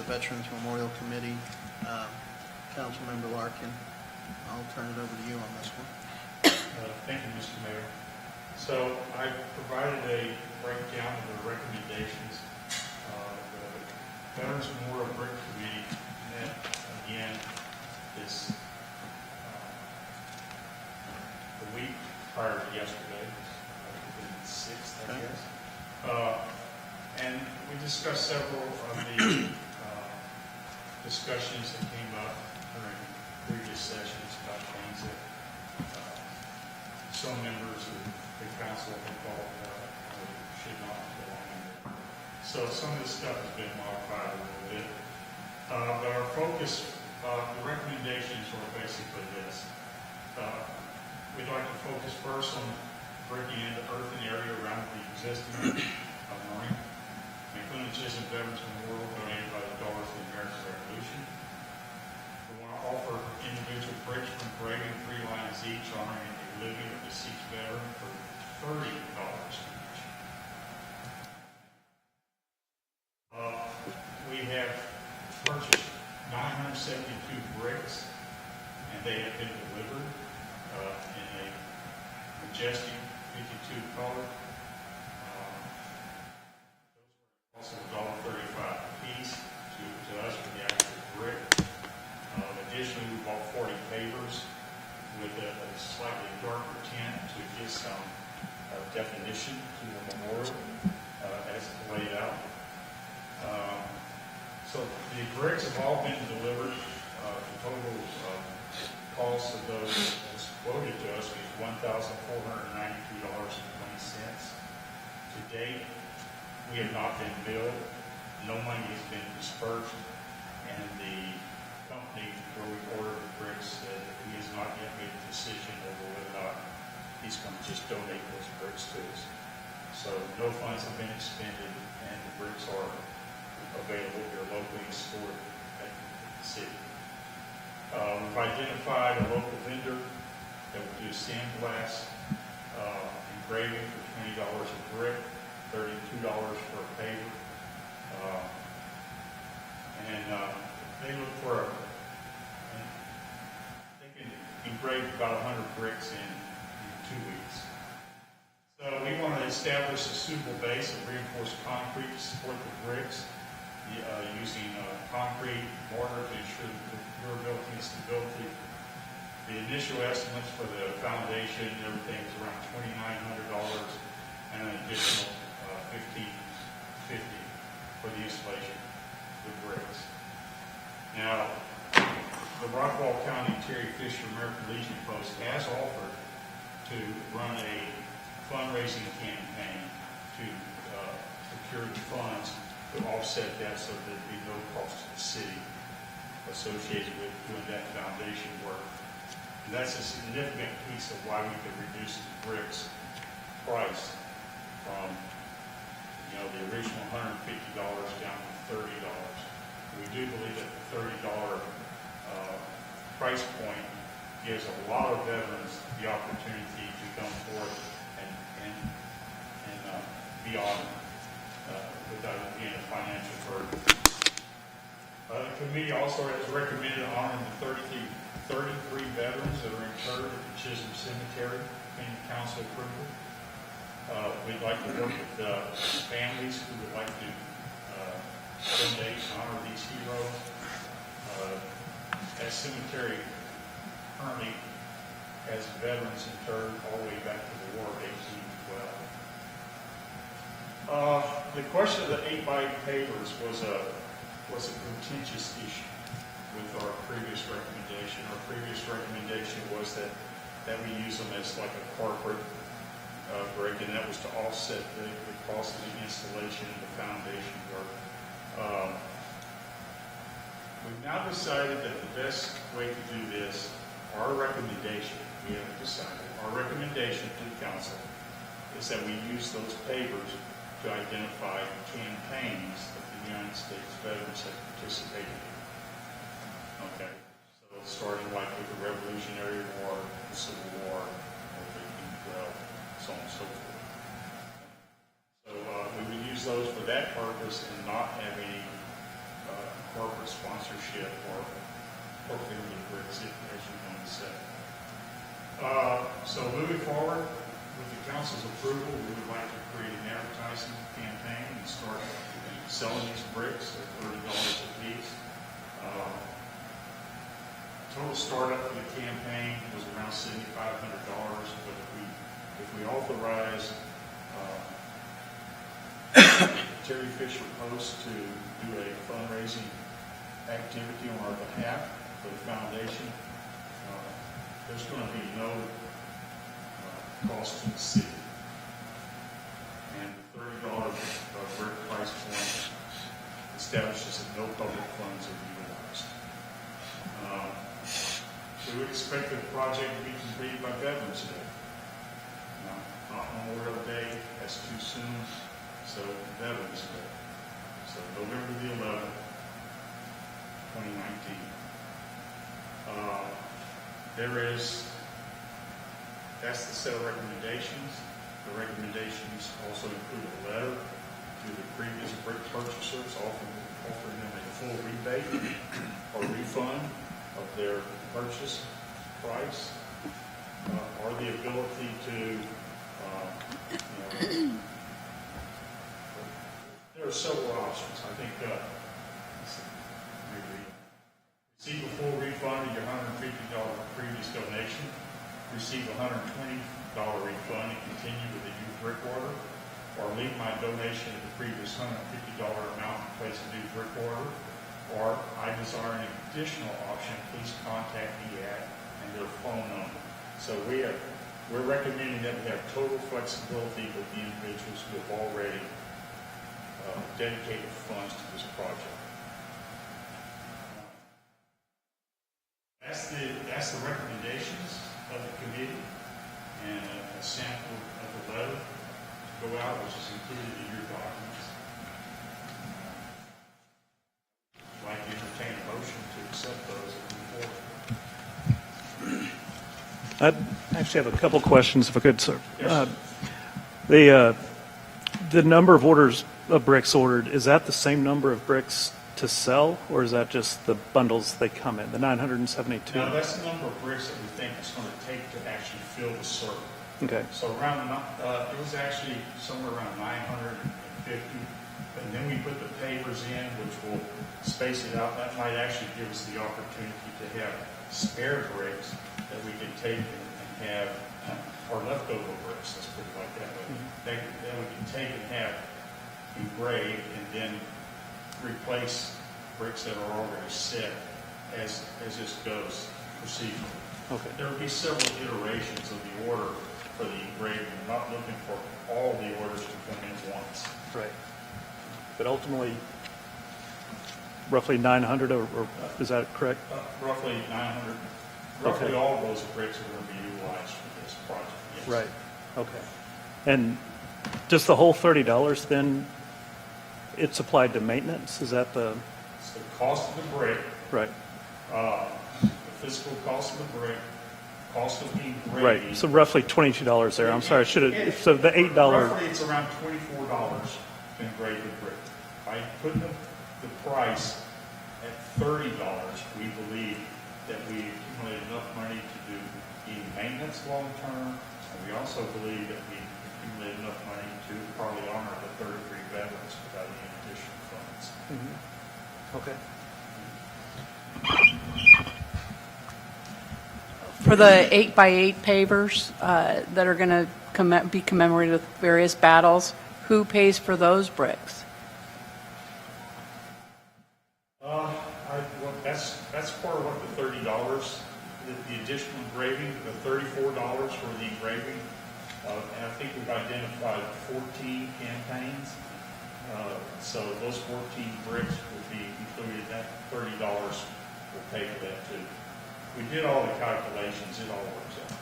Veterans Memorial Committee. Council Member Larkin, I'll turn it over to you on this one. Thank you, Mr. Mayor. So I provided a breakdown of the recommendations. The Veterans Memorial Brick Committee met again this the week prior to yesterday, the 6th, I guess. And we discussed several of the discussions that came up during previous sessions about things that some members of the council have thought should not belong in there. So some of this stuff has been modified a little bit. But our focus, the recommendations are basically this. We'd like to focus first on breaking into earthen area around the existing mooring. McLendon-Chisholm Veterans Memorial donated by the Daughters of the American Revolution. We want to offer individual bricks from engraving 3 lines each honoring a living of deceased veteran for $30 each. We have purchased 972 bricks, and they have been delivered in a majestic 52 color. Also $1.35 a piece to us for the actual brick. Additionally, we bought 40 pavers with a slightly darker tint to give some definition to the memorial as laid out. So the bricks have all been delivered. The total cost of those as quoted to us was $1,492.20. To date, we have not been billed. No money has been dispersed, and the company where we ordered the bricks said that he has not yet made a decision over whether or not he's going to just donate those bricks to us. So no funds have been expended, and the bricks are available here locally and stored at the city. We've identified a local vendor that will do sandblast engraving for $20 a brick, $32 for a paver. They look for they can engrave about 100 bricks in 2 weeks. So we want to establish a suitable base of reinforced concrete to support the bricks using concrete mortar to ensure the durability and stability. The initial estimates for the foundation and everything is around $2,900 and an additional $1,550 for the installation of the bricks. Now, the Rockwall County Terry Fisher American Legion Post has offered to run a fundraising campaign to secure the funds to offset that so that there'd be no cost to the city associated with doing that foundation work. And that's a significant piece of why we could reduce the bricks price from the original $150 down to $30. We do believe that the $30 price point gives a lot of veterans the the opportunity to come forth and be honored without it being a financial burden. The committee also has recommended honoring the 33 veterans that are interred at the Chisholm Cemetery, pending council approval. We'd like to work with families who would like to donate and honor these heroes. That cemetery currently has veterans interred all the way back to the War of 1812. The question of the 8x8 pavers was a contentious issue with our previous recommendation. Our previous recommendation was that we use them as like a corporate break, and that was to offset the cost of the installation and the foundation work. We've now decided that the best way to do this, our recommendation, we haven't decided, our recommendation to the council is that we use those pavers to identify campaigns that the United States veterans have participated in. Okay, so starting like with the Revolutionary War, the Civil War, or 1812, so on and so forth. So we would use those for that purpose and not have any corporate sponsorship or family bricks, as you want to say. So moving forward, with the council's approval, we would like to create an advertising campaign and start selling these bricks at $30 a piece. Total startup for the campaign was around $7,500, but if we authorize Terry Fisher Post to do a fundraising activity on our behalf for the foundation, there's going to be no cost to the city. And the $30 brick price point establishes that no public funds are utilized. We would expect the project to be completed by Veterans Day. Not Memorial Day, that's too soon, so Veterans Day. So November the 11th, 2019. That's the set of recommendations. The recommendations also include a letter to the previous brick purchasers offering them a full rebate or refund of their purchase price, or the ability to, there are several options. I think, receive a full refund of your $150 previous donation, receive a $120 refund and continue with the new brick order, or leave my donation at the previous $150 amount and place a new brick order, or I desire an additional option, please contact me at, and their phone number. So we're recommending that we have total flexibility with the individuals who have already dedicated funds to this project. That's the recommendations of the committee, and a sample of the letter to go out, which is included in your documents. I'd like to entertain a motion to accept those and move forward. I actually have a couple questions, if I could, sir. Yes. The number of orders of bricks ordered, is that the same number of bricks to sell, or is that just the bundles they come in, the 972? Now, that's the number of bricks that we think it's going to take to actually fill the circle. Okay. So around, it was actually somewhere around 950, and then we put the pavers in, which will space it out. That might actually give us the opportunity to have spare bricks that we can take and have, or leftover bricks, let's put it like that way, that we can take and have engraved and then replace bricks that are already set as this goes procedurally. Okay. There will be several iterations of the order for the engraving. We're not looking for all the orders to come in once. Right. But ultimately, roughly 900, or is that correct? Roughly 900. Roughly Okay. all of those bricks are going to be utilized for this project. Yes. Right. Okay. And just the whole $30 then, it's applied to maintenance? Is that the... It's the cost of the brick. Right. The physical cost of the brick, cost of the engraving. Right, so roughly $22 there. I'm sorry, I should have, so the $8. Roughly, it's around $24 to engrave the brick. By putting the price at $30, we believe that we accumulate enough money to do the maintenance long-term, and we also believe that we accumulate enough money to probably honor the 33 veterans without any additional funds. Okay. For the 8x8 pavers that are going to be commemorated with various battles, who pays for those bricks? That's part of what the $30, the additional engraving, the $34 for the engraving, and I think we've identified 14 campaigns. So those 14 bricks will be included. That $30 will pay for that too. We did all the calculations. It all works out.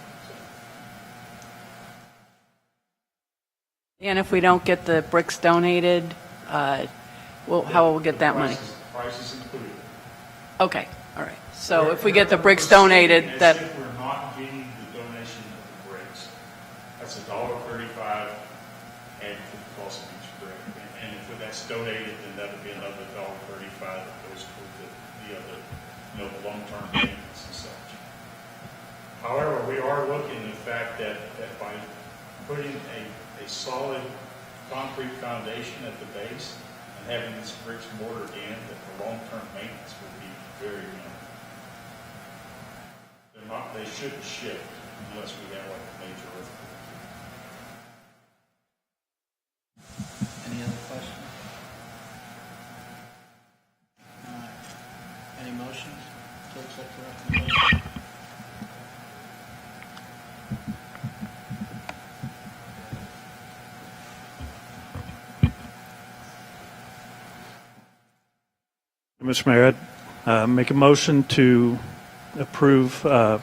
And if we don't get the bricks donated, how will we get that money? Price is included. Okay, all right. So if we get the bricks donated, As if we're not getting the donation of the bricks, that's $1.35 added to the cost of each brick. And if that's donated, then that would be another $1.35 that goes toward the other, the long-term maintenance and such. However, we are looking at the fact that by putting a solid concrete foundation at the base and having these bricks mortared in, that the long-term maintenance would be very minimal. They shouldn't shift unless we have like a major earthquake. Any other questions? All right. Any motions to accept the recommendation? Mr. Mayor, I'd make a motion to approve the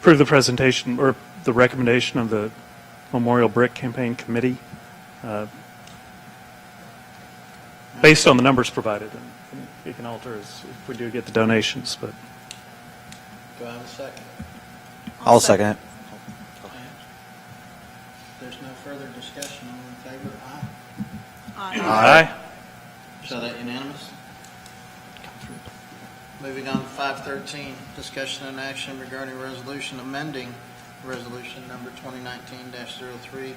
presentation or the recommendation of the Memorial Brick Campaign Committee based on the numbers provided. And it can alter if we do get the donations, but. Do I have a second? I'll second it. There's no further discussion. All in favor? Aye. Aye. So that unanimous? Moving on to 513, discussion and action regarding resolution amending resolution number 2019-03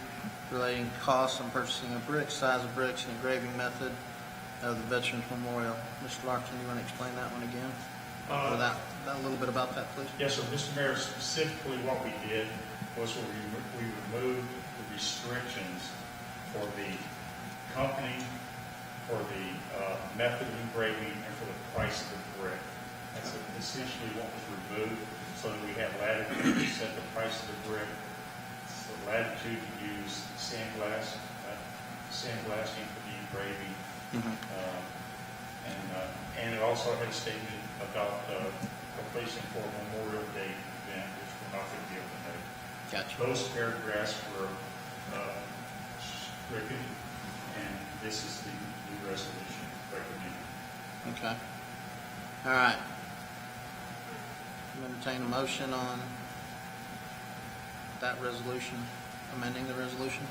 relating costs and purchasing of bricks, size of bricks, and engraving method of the Veterans Memorial. Mr. Larkin, you want to explain that one again? A little bit about that, please. Yes, sir. Mr. Mayor, specifically what we did was we removed the restrictions for the company, for the method of engraving, and for the price of the brick. That's essentially what was removed, so that we had latitude to set the price of the brick, so latitude to use sandblasting for the engraving, and it also had a statement about replacing for a Memorial Day event, which we're not going to be able to make. Gotcha. Those paragraphs were stricken, and this is the new resolution recommended. Okay. All right. Entertain a motion on that resolution, amending the resolution.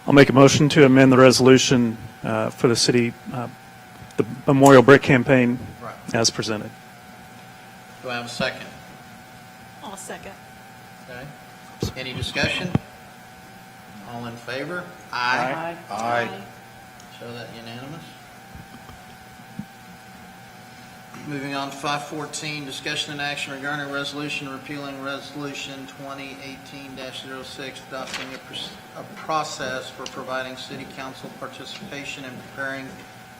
I'll make a motion to amend the resolution for the city, the Memorial Brick Campaign as presented. Do I have a second? I'll second. Okay. Any discussion? All in favor? Aye. Aye. Show that unanimous. Moving on to 514, discussion and action regarding resolution repealing resolution 2018-06, adopting a process for providing city council participation and preparing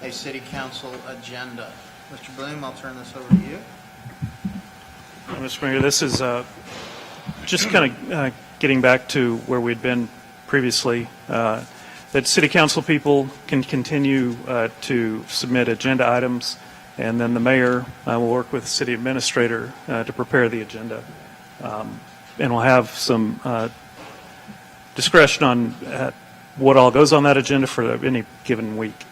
a city council agenda. Mr. Bloom, I'll turn this over to you. Mr. Mayor, this is just kind of getting back to where we'd been previously, that city council people can continue to submit agenda items, and then the mayor will work with the city administrator to prepare the agenda. And we'll have some discretion on what all goes on that agenda for any given week.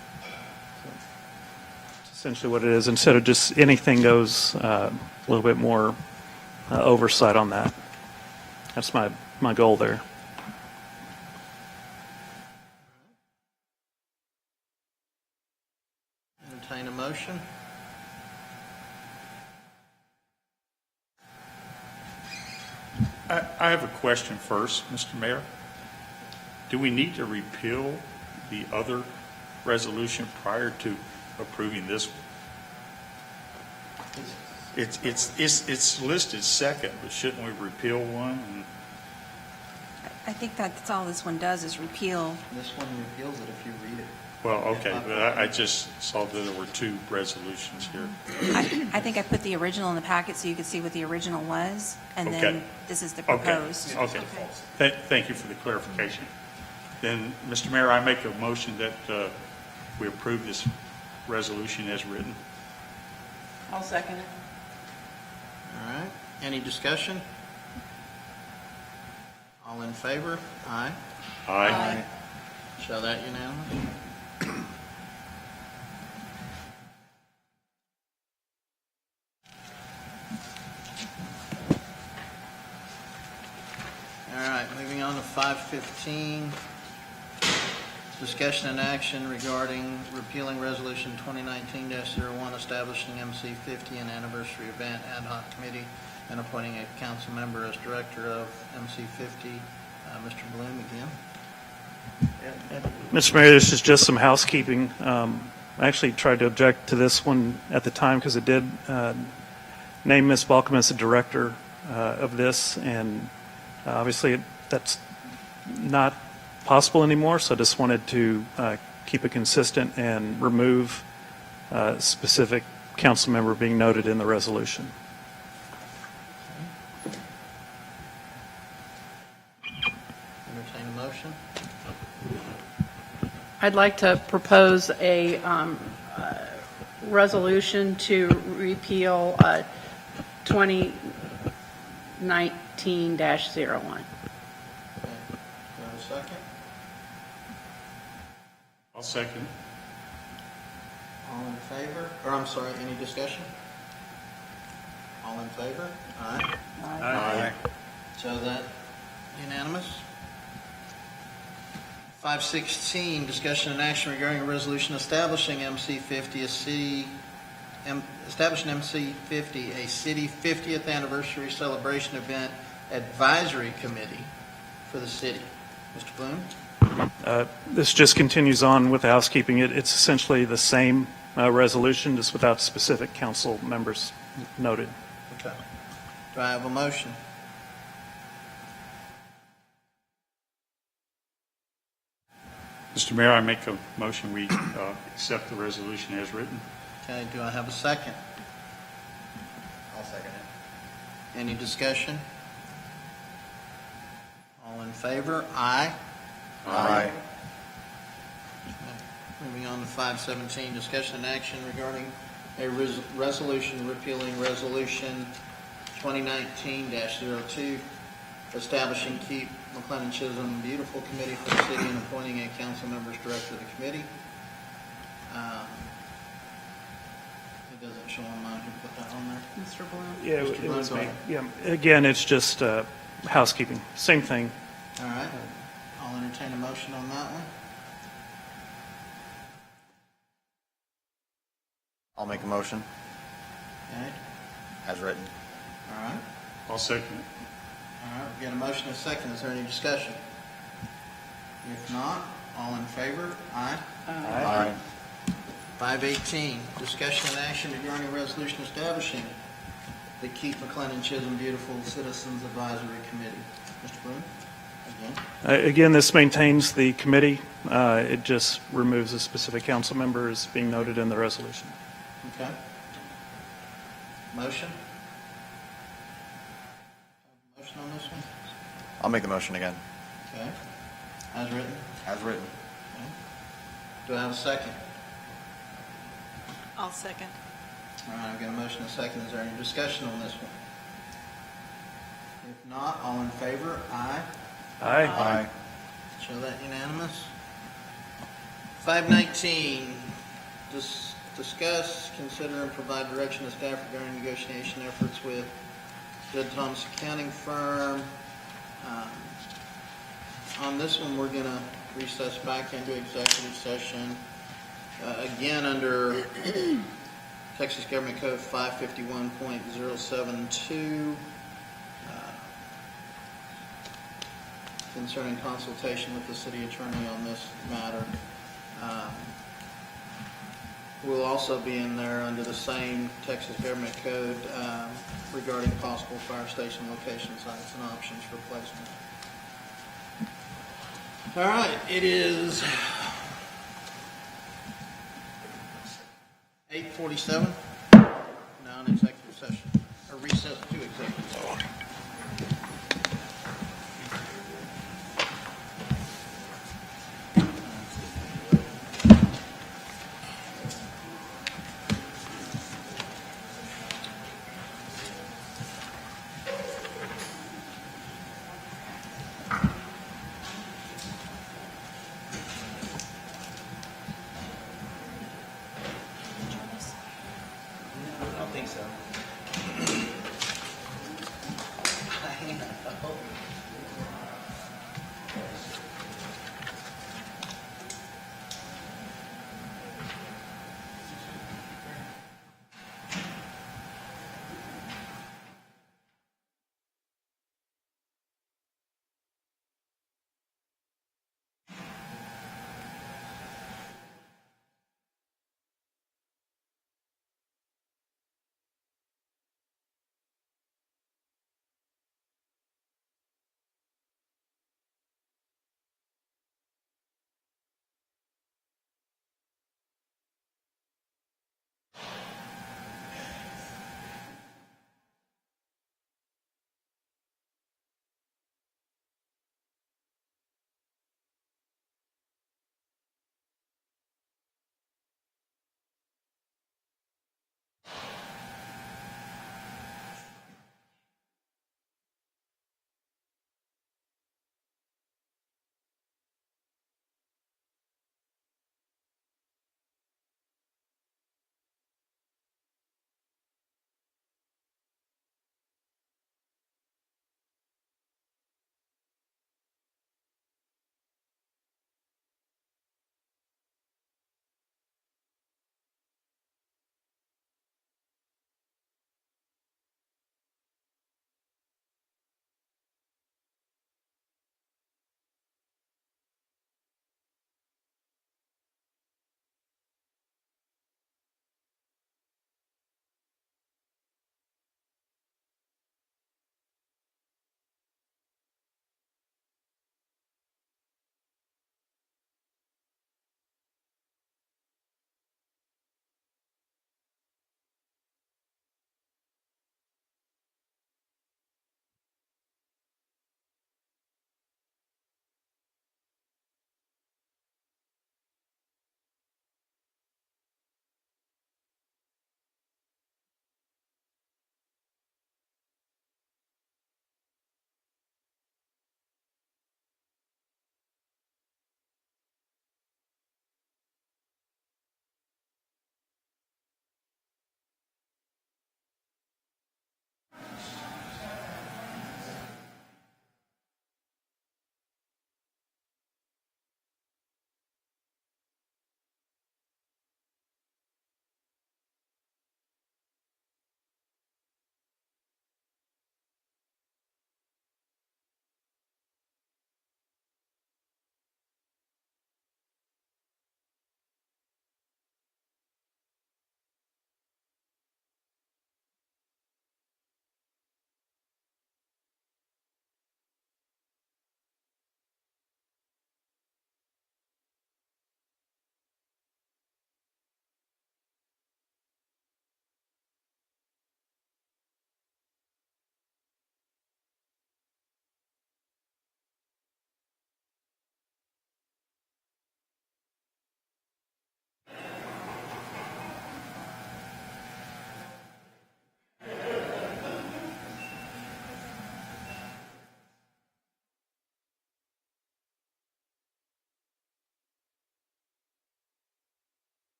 essentially what it is. Instead of just anything goes, a little bit more oversight on that. That's my goal there. Entertain a motion. I have a question first, Mr. Mayor. Do we need to repeal the other resolution prior to approving this one? It's listed second, but shouldn't we repeal one? I think that's all this one does is repeal. This one repeals it if you read it. Well, okay, but I just saw that there were two resolutions here. I think I put the original in the packet so you could see what the original was, and Okay. then this is the proposed. Okay. Thank you for the clarification. Then, Mr. Mayor, I make a motion that we approve this resolution as written. I'll second it. All right. Any discussion? All in favor? Aye. Aye. Show that unanimous. All right, moving on to 515. Discussion and action regarding repealing Resolution 2019-01, establishing MC50 and anniversary event ad hoc committee and appointing a council member as director of MC50. Mr. Bloom again. Mr. Mayor, this is just some housekeeping. I actually tried to object to this one at the time because it did name Ms. Balkum as the director of this, and obviously that's not possible anymore, so I just wanted to keep it consistent and remove a specific council member being noted in the resolution. Entertain a motion. I'd like to propose a resolution to repeal 2019-01. Do I have a second? I'll second. All in favor? Or I'm sorry, any discussion? All in favor? Aye. Aye. So that unanimous. 516, discussion and action regarding a resolution establishing MC50, establishing MC50, a city 50th anniversary celebration event advisory committee for the city. Mr. Bloom? This just continues on with the housekeeping. It's essentially the same resolution, just without specific council members noted. Okay. Do I have a motion? Mr. Mayor, I make a motion we accept the resolution as written. Okay, do I have a second? I'll second it. Any discussion? All in favor? Aye. Aye. Moving on to 517, discussion and action regarding a resolution repealing Resolution 2019-02, establishing Keep McLendon-Chisholm Beautiful Committee for the city and appointing a council member as director of the committee. It doesn't show on mine who put that on there. Mr. Bloom? Yeah, Mr. it Bloom, was go me. ahead. Yeah, again, it's just housekeeping. Same thing. All right, I'll entertain a motion on that one. I'll make a motion Okay, as written. all right. I'll second it. All right, we got a motion and a second. Is there any discussion? If not, all in favor? Aye. Aye. 518, discussion and action regarding a resolution establishing the Keep McLendon-Chisholm Beautiful Citizens Advisory Committee. Mr. Bloom, again. Again, this maintains the committee. It just removes a specific council member as being noted in the resolution. Okay. Motion? Motion on this one? I'll make the motion again. Okay. As written? As written. Okay. Do I have a second? I'll second. All right, I've got a motion and a second. Is there any discussion on this one? If not, all in favor? Aye. Aye. Show that unanimous. 519, discuss, consider, and provide direction to staff regarding negotiation efforts with Judd Thomas Accounting Firm. On this one, we're going to recess back into executive session. Again, under Texas Government Code 551.072, concerning consultation with the city attorney on this matter. We'll also be in there under the same Texas Government Code regarding possible fire station location sites and options for placement. All right, it is 8:47. Now in executive session, or recess to executive session. I don't think so.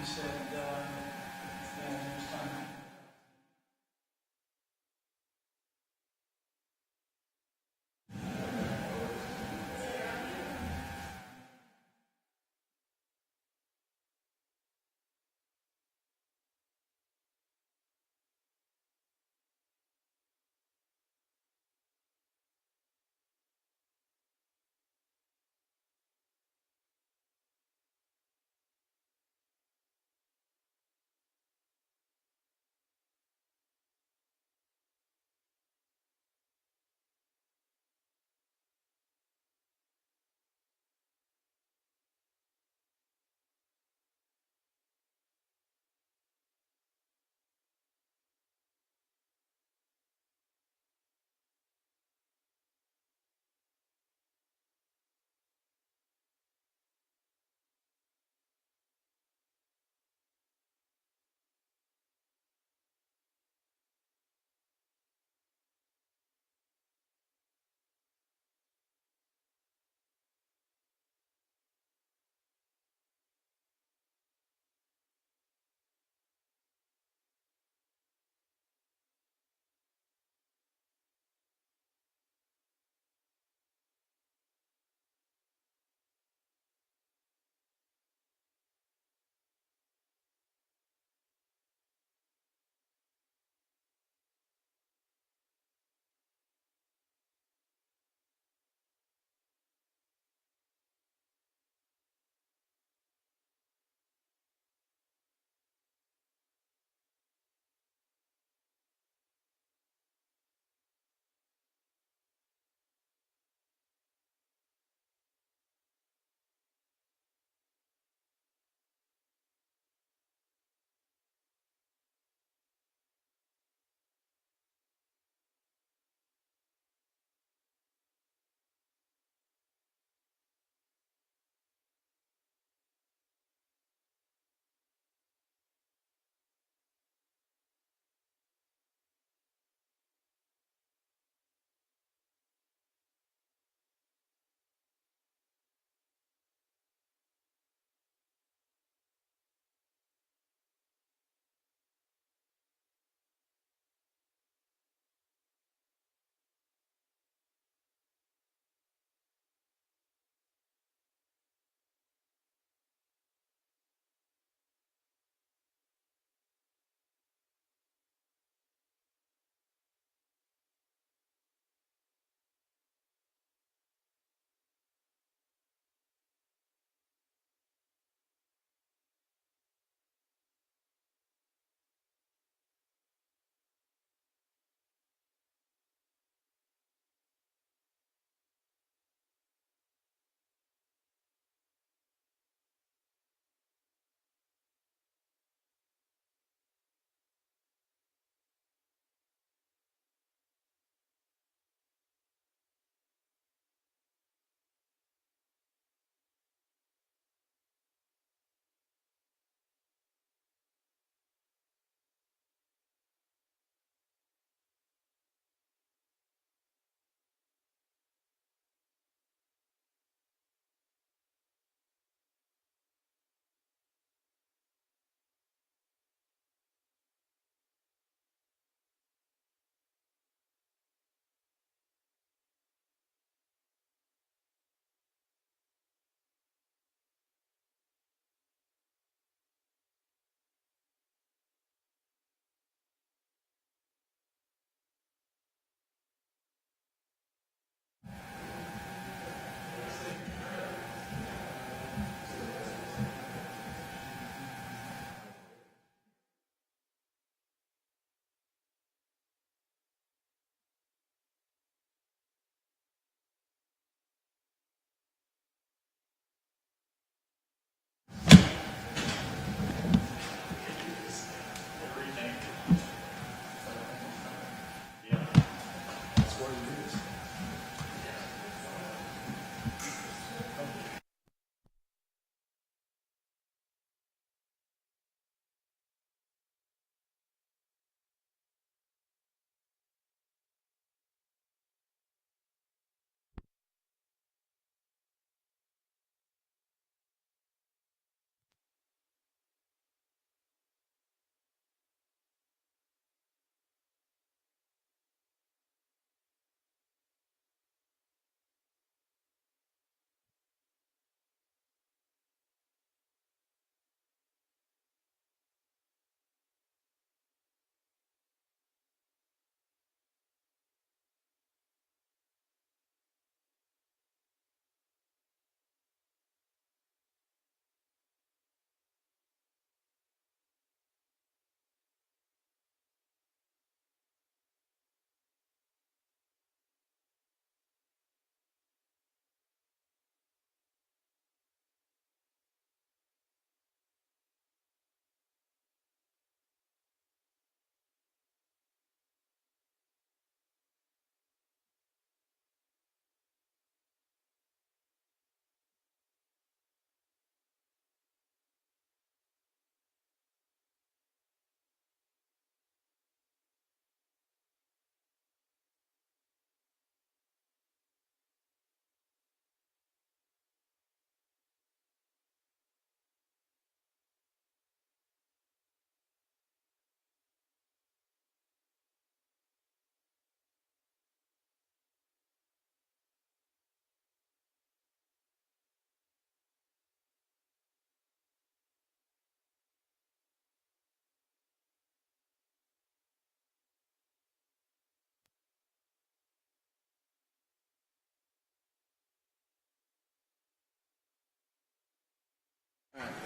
said,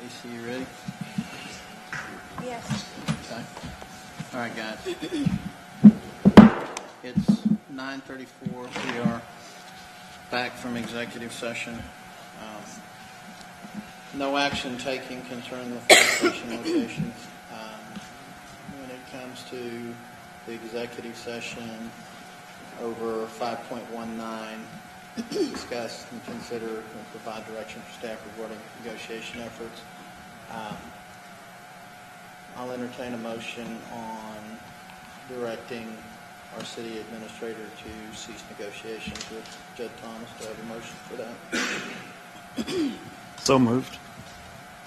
Lisa, you ready? Yes. Okay. All right, guys. It's 9:34. We are back from executive session. No action taken concerning the fire station locations. When it comes to the executive session over 5.19, discuss and consider and provide direction for staff regarding negotiation efforts. I'll entertain a motion on directing our city administrator to cease negotiations with Judge Thomas. Do I have a motion for that? So moved.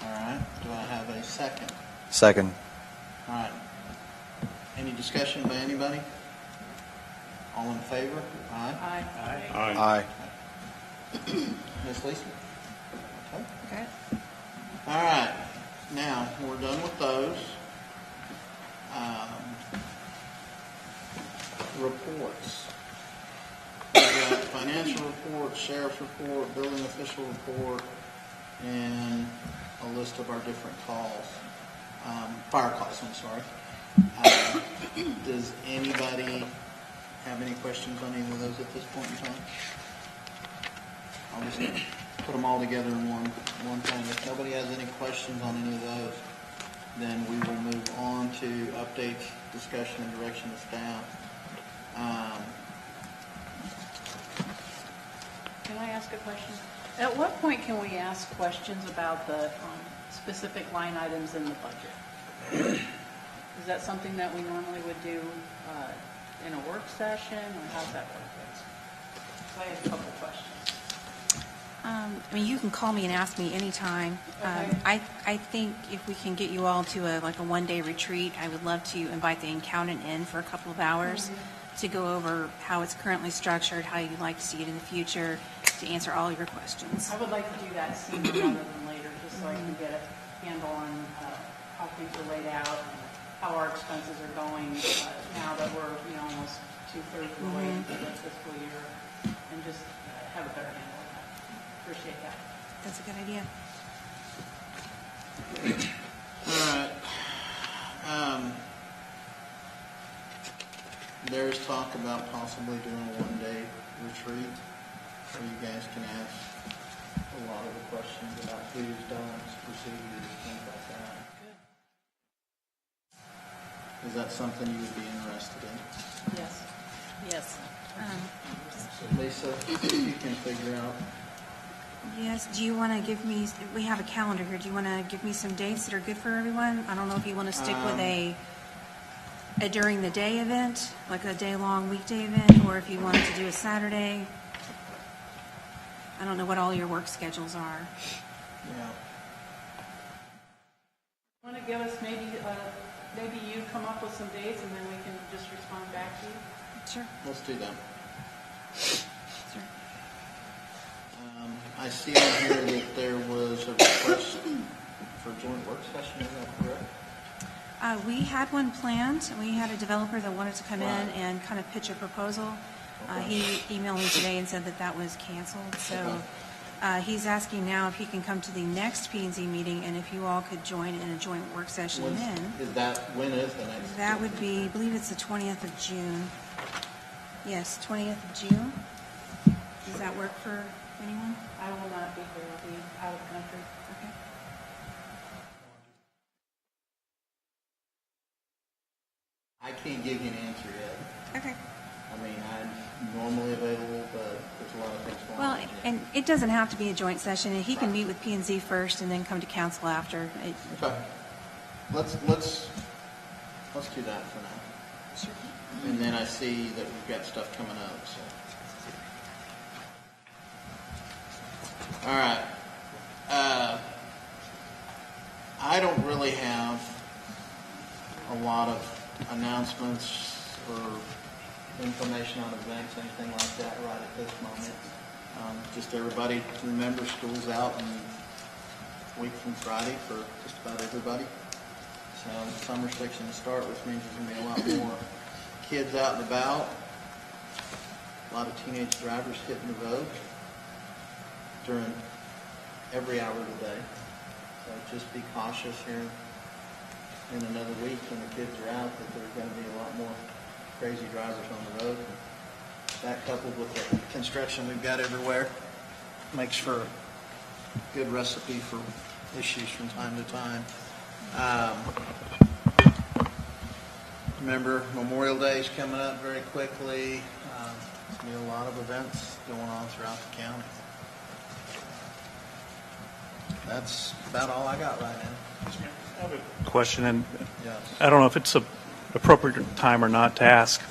All right. Do I have a second? Second. All right. Any discussion by anybody? All in favor? Aye. Aye. Ms. Lisa? Okay. Okay. All right. Now, we're done with those. Reports. We've got financial report, sheriff's report, building official report, and a list of our different calls. Fire calls, I'm sorry. Does anybody have any questions on any of those at this point in time? I'll just put them all together in one thing. If nobody has any questions on any of those, then we will move on to updates, discussion, and direction of staff. Can I ask a question? At what point can we ask questions about the specific line items in the budget? Is that something that we normally would do in a work session, or how's that work? I have a couple of questions. I mean, you can call me and ask me anytime. Okay. I think if we can get you all to a one-day retreat, I would love to invite the accountant in for a couple of hours to go over how it's currently structured, how you'd like to see it in the future, to answer all your questions. I would like to do that sooner rather than later, just so I can get a handle on how things are laid out, and how our expenses are going now that we're almost 2/3 of the way into the fiscal year, and just have a better handle on that. Appreciate that. That's a good idea. All right. There's talk about possibly doing a one-day retreat where you guys can ask a lot of the questions about do's, don'ts, procedures, things like that. Is that something you would be interested in? Yes. Yes. So Lisa, if you can figure out. Yes, do you want to give me, we have a calendar here, do you want to give me some dates that are good for everyone? I don't know if you want to stick with a during the day event, like a day-long weekday event, or if you wanted to do a Saturday. I don't know what all your work schedules are. Yeah. Want to give us maybe you come up with some dates, and then we can just respond back to you? Sure. Let's do that. Sure. I see on here that there was a request for a joint work session, is that correct? We had one planned. We had a developer that wanted to come in Right. and kind of pitch a proposal. He emailed me today and said that was canceled. So he's asking now if he can come to the next P&Z meeting, and if you all could join in a joint work session then. When is the next? That would be, I believe it's the 20th of June. Yes, 20th of June. Does that work for anyone? I will not be here. I'll be out of the country. Okay. I can't give you an answer yet. Okay. I mean, I'm normally available, but there's a lot of things going Well, on. and it doesn't have to be a joint session. He can meet with P&Z first and then come to council after. Okay. Let's do that for now. Sure. And then I see that we've got stuff coming up, so. All right. I don't really have a lot of announcements or information on events, anything like that right at this moment. Just everybody remember school's out in a week from Friday for just about everybody. So the summer's fixing to start, which means there's going to be a lot more kids out and about. A lot of teenage drivers hitting the road during every hour of the day. So just be cautious here in another week when the kids are out that there's going to be a lot more crazy drivers on the road. That coupled with the construction we've got everywhere makes for a good recipe for issues from time to time. Remember, Memorial Day is coming up very quickly. There's going to be a lot of events going on throughout the county. That's about all I got right now. I have a question, and Yes. I don't know if it's a appropriate time or not to ask.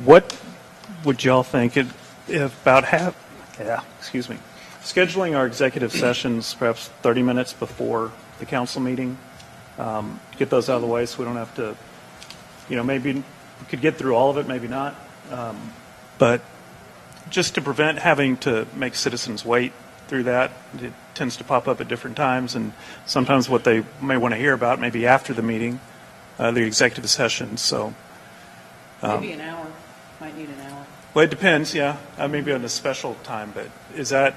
What would y'all think if about scheduling our executive sessions perhaps 30 minutes before the council meeting, get those out of the way so we don't have to, maybe we could get through all of it, maybe not, but just to prevent having to make citizens wait through that. It tends to pop up at different times, and sometimes what they may want to hear about maybe after the meeting, the executive session. So Maybe an hour. Might need an hour. well, it depends, yeah. Maybe on a special time, but is that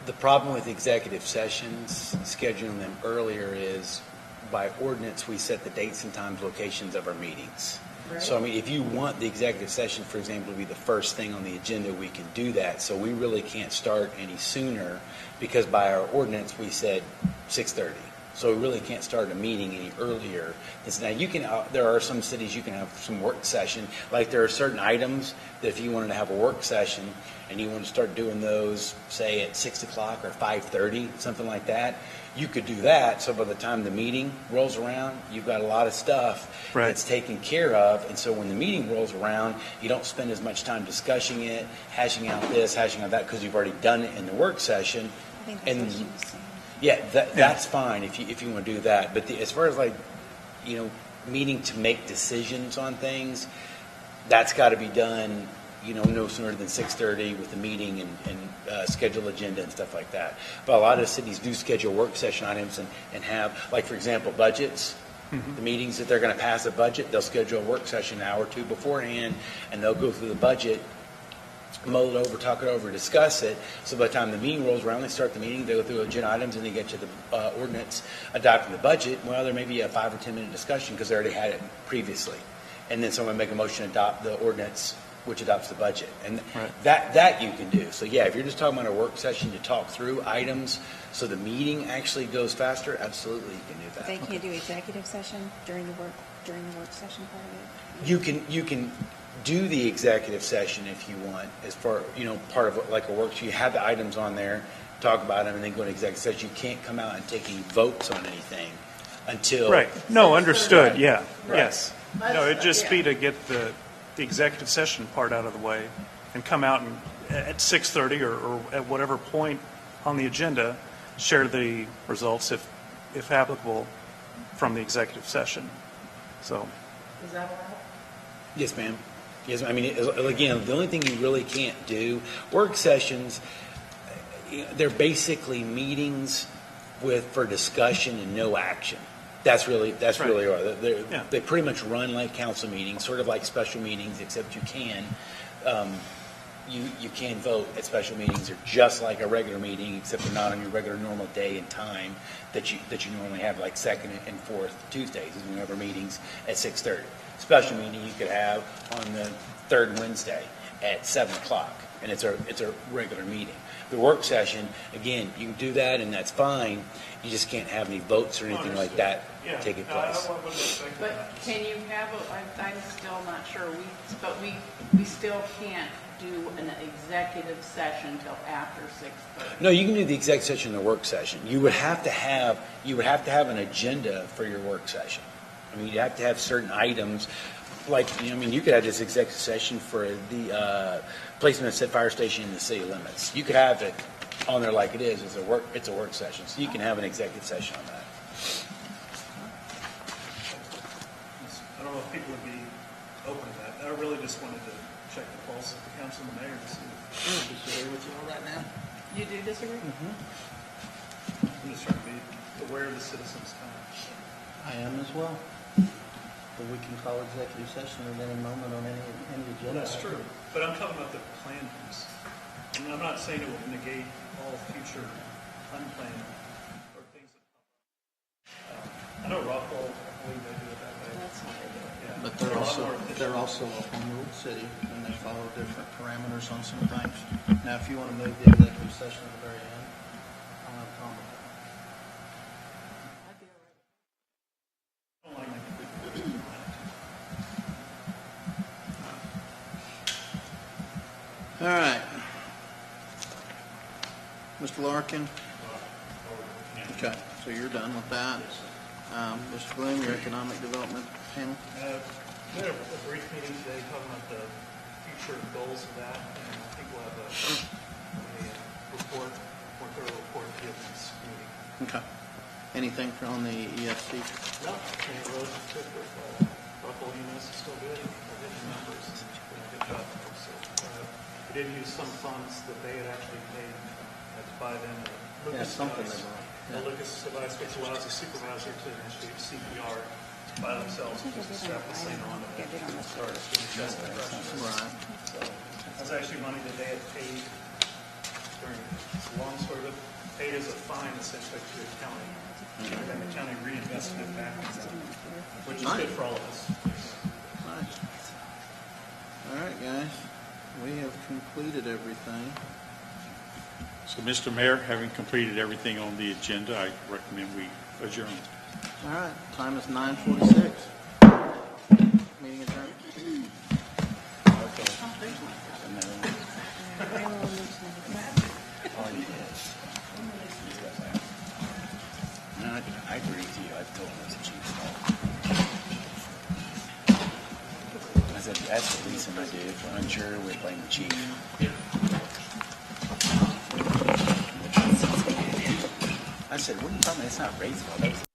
The problem with executive sessions, scheduling them earlier, is by ordinance, we set the dates and times, locations of our meetings. Right. So, I mean, if you want the executive session, for example, to be the first thing on the agenda, we can do that. So we really can't start any sooner because by our ordinance, we said 6:30. So we really can't start a meeting any earlier. Now, there are some cities you can have some work session. Like there are certain items that if you wanted to have a work session and you want to start doing those, say at 6 o'clock or 5:30, something like that, you could do that. So by the time the meeting rolls around, you've got a lot of stuff that's taken care of. And so when the meeting rolls around, you don't spend as much time discussing it, hashing out this, hashing out that, because you've already done it in the work session. I think that's what she was saying. Yeah, that's fine if you want to do that. But as far as meeting to make decisions on things, that's got to be done, no sooner than 6:30 with the meeting and schedule agenda and stuff like that. But a lot of cities do schedule work session items and have, like for example, budgets. The meetings that they're going to pass a budget, they'll schedule a work session an hour or two beforehand, and they'll go through the budget, mull it over, talk it over, discuss it. So by the time the meeting rolls around, they start the meeting, they go through agenda items, and they get to the ordinance adopting the budget. Well, there may be a 5 or 10 minute discussion because they already had it previously. And then someone make a motion to adopt the ordinance, which adopts the budget. And that you can do. So yeah, if you're just talking about a work session to talk through items so the meeting actually goes faster, absolutely you can do that. They can't do executive session during the work session part of it? You can do the executive session if you want, as far, part of like a work, you have the items on there, talk about them, and then go to executive session. You can't come out and take any votes on anything until. Right. No, understood. Right. Yeah. Right. Yes. No, it'd just be to get the executive session part out of the way and come out and at 6:30 or at whatever point on the agenda, share the results if applicable from the executive session. So. Is that allowed? Yes, ma'am. Yes, I mean, again, the only thing you really can't do, work sessions, they're basically meetings for discussion and no action. That's really all. They pretty much run like council meetings, sort of like special meetings, except you can vote at special meetings. They're just like a regular meeting, except they're not on your regular normal day and time that you normally have, like second and fourth Tuesdays, is when we have our meetings at 6:30. Special meeting you could have on the third Wednesday at 7 o'clock, and it's a regular meeting. The work session, again, you can do that, and that's fine. You just can't have any votes or anything like that taking place. But can you have I'm still not sure. We still can't do an executive session till after 6:30. No, you can do the executive session and the work session. You would have to have an agenda for your work session. I mean, you have to have certain items, like, you could have this executive session for the placement of said fire station in the city limits. You could have it on there like it is. It's a work session, so you can have an executive session on that. I don't know if people would be open to that. I really just wanted to check the pulse of the council and the mayor to see. I disagree with you on that now. You do disagree? I'm just trying to be aware of the citizens' time. I am as well. But we can call executive session at any moment on any agenda. That's true. But I'm talking about the planned piece. And I'm not saying it will negate all future unplanned or things. I know Rockville, I believe they do it that way. Yeah. But they're also a home rule city, and they follow different parameters on some things. Now, if you want to move the executive session at the very end, I'll have a comment. All right. Mr. Larkin? Okay, so you're done with that. Mr. Bloom, your economic development panel? We had a brief meeting today talking about the future goals of that, and I think we'll have a report, more thorough report to give this meeting. Okay. Anything on the EFC? No, roads is good, Buckle EMS is still good, we're getting the numbers, and doing a good job. So, we did use some funds that they had actually paid to buy them a Lucas device. The Lucas device, which allows the supervisor to initiate CPR by themselves, just to strap the thing on and start doing chest compressions. Right. So that's actually money that they had paid during, it's a long story, but paid as a fine essentially to the county. And the county reinvested it back in them, which is good for all of us. Nice. All right, guys. We have completed everything. So, Mr. Mayor, having completed everything on the agenda, I recommend we adjourn. All right. Time is 9:46. Meeting adjourned. I agree with you. I've told him it's a cheap fault. I said, that's the reason I do. If we're unsure, we blame the chief. I said, what are you talking about? It's not Ray's fault. That was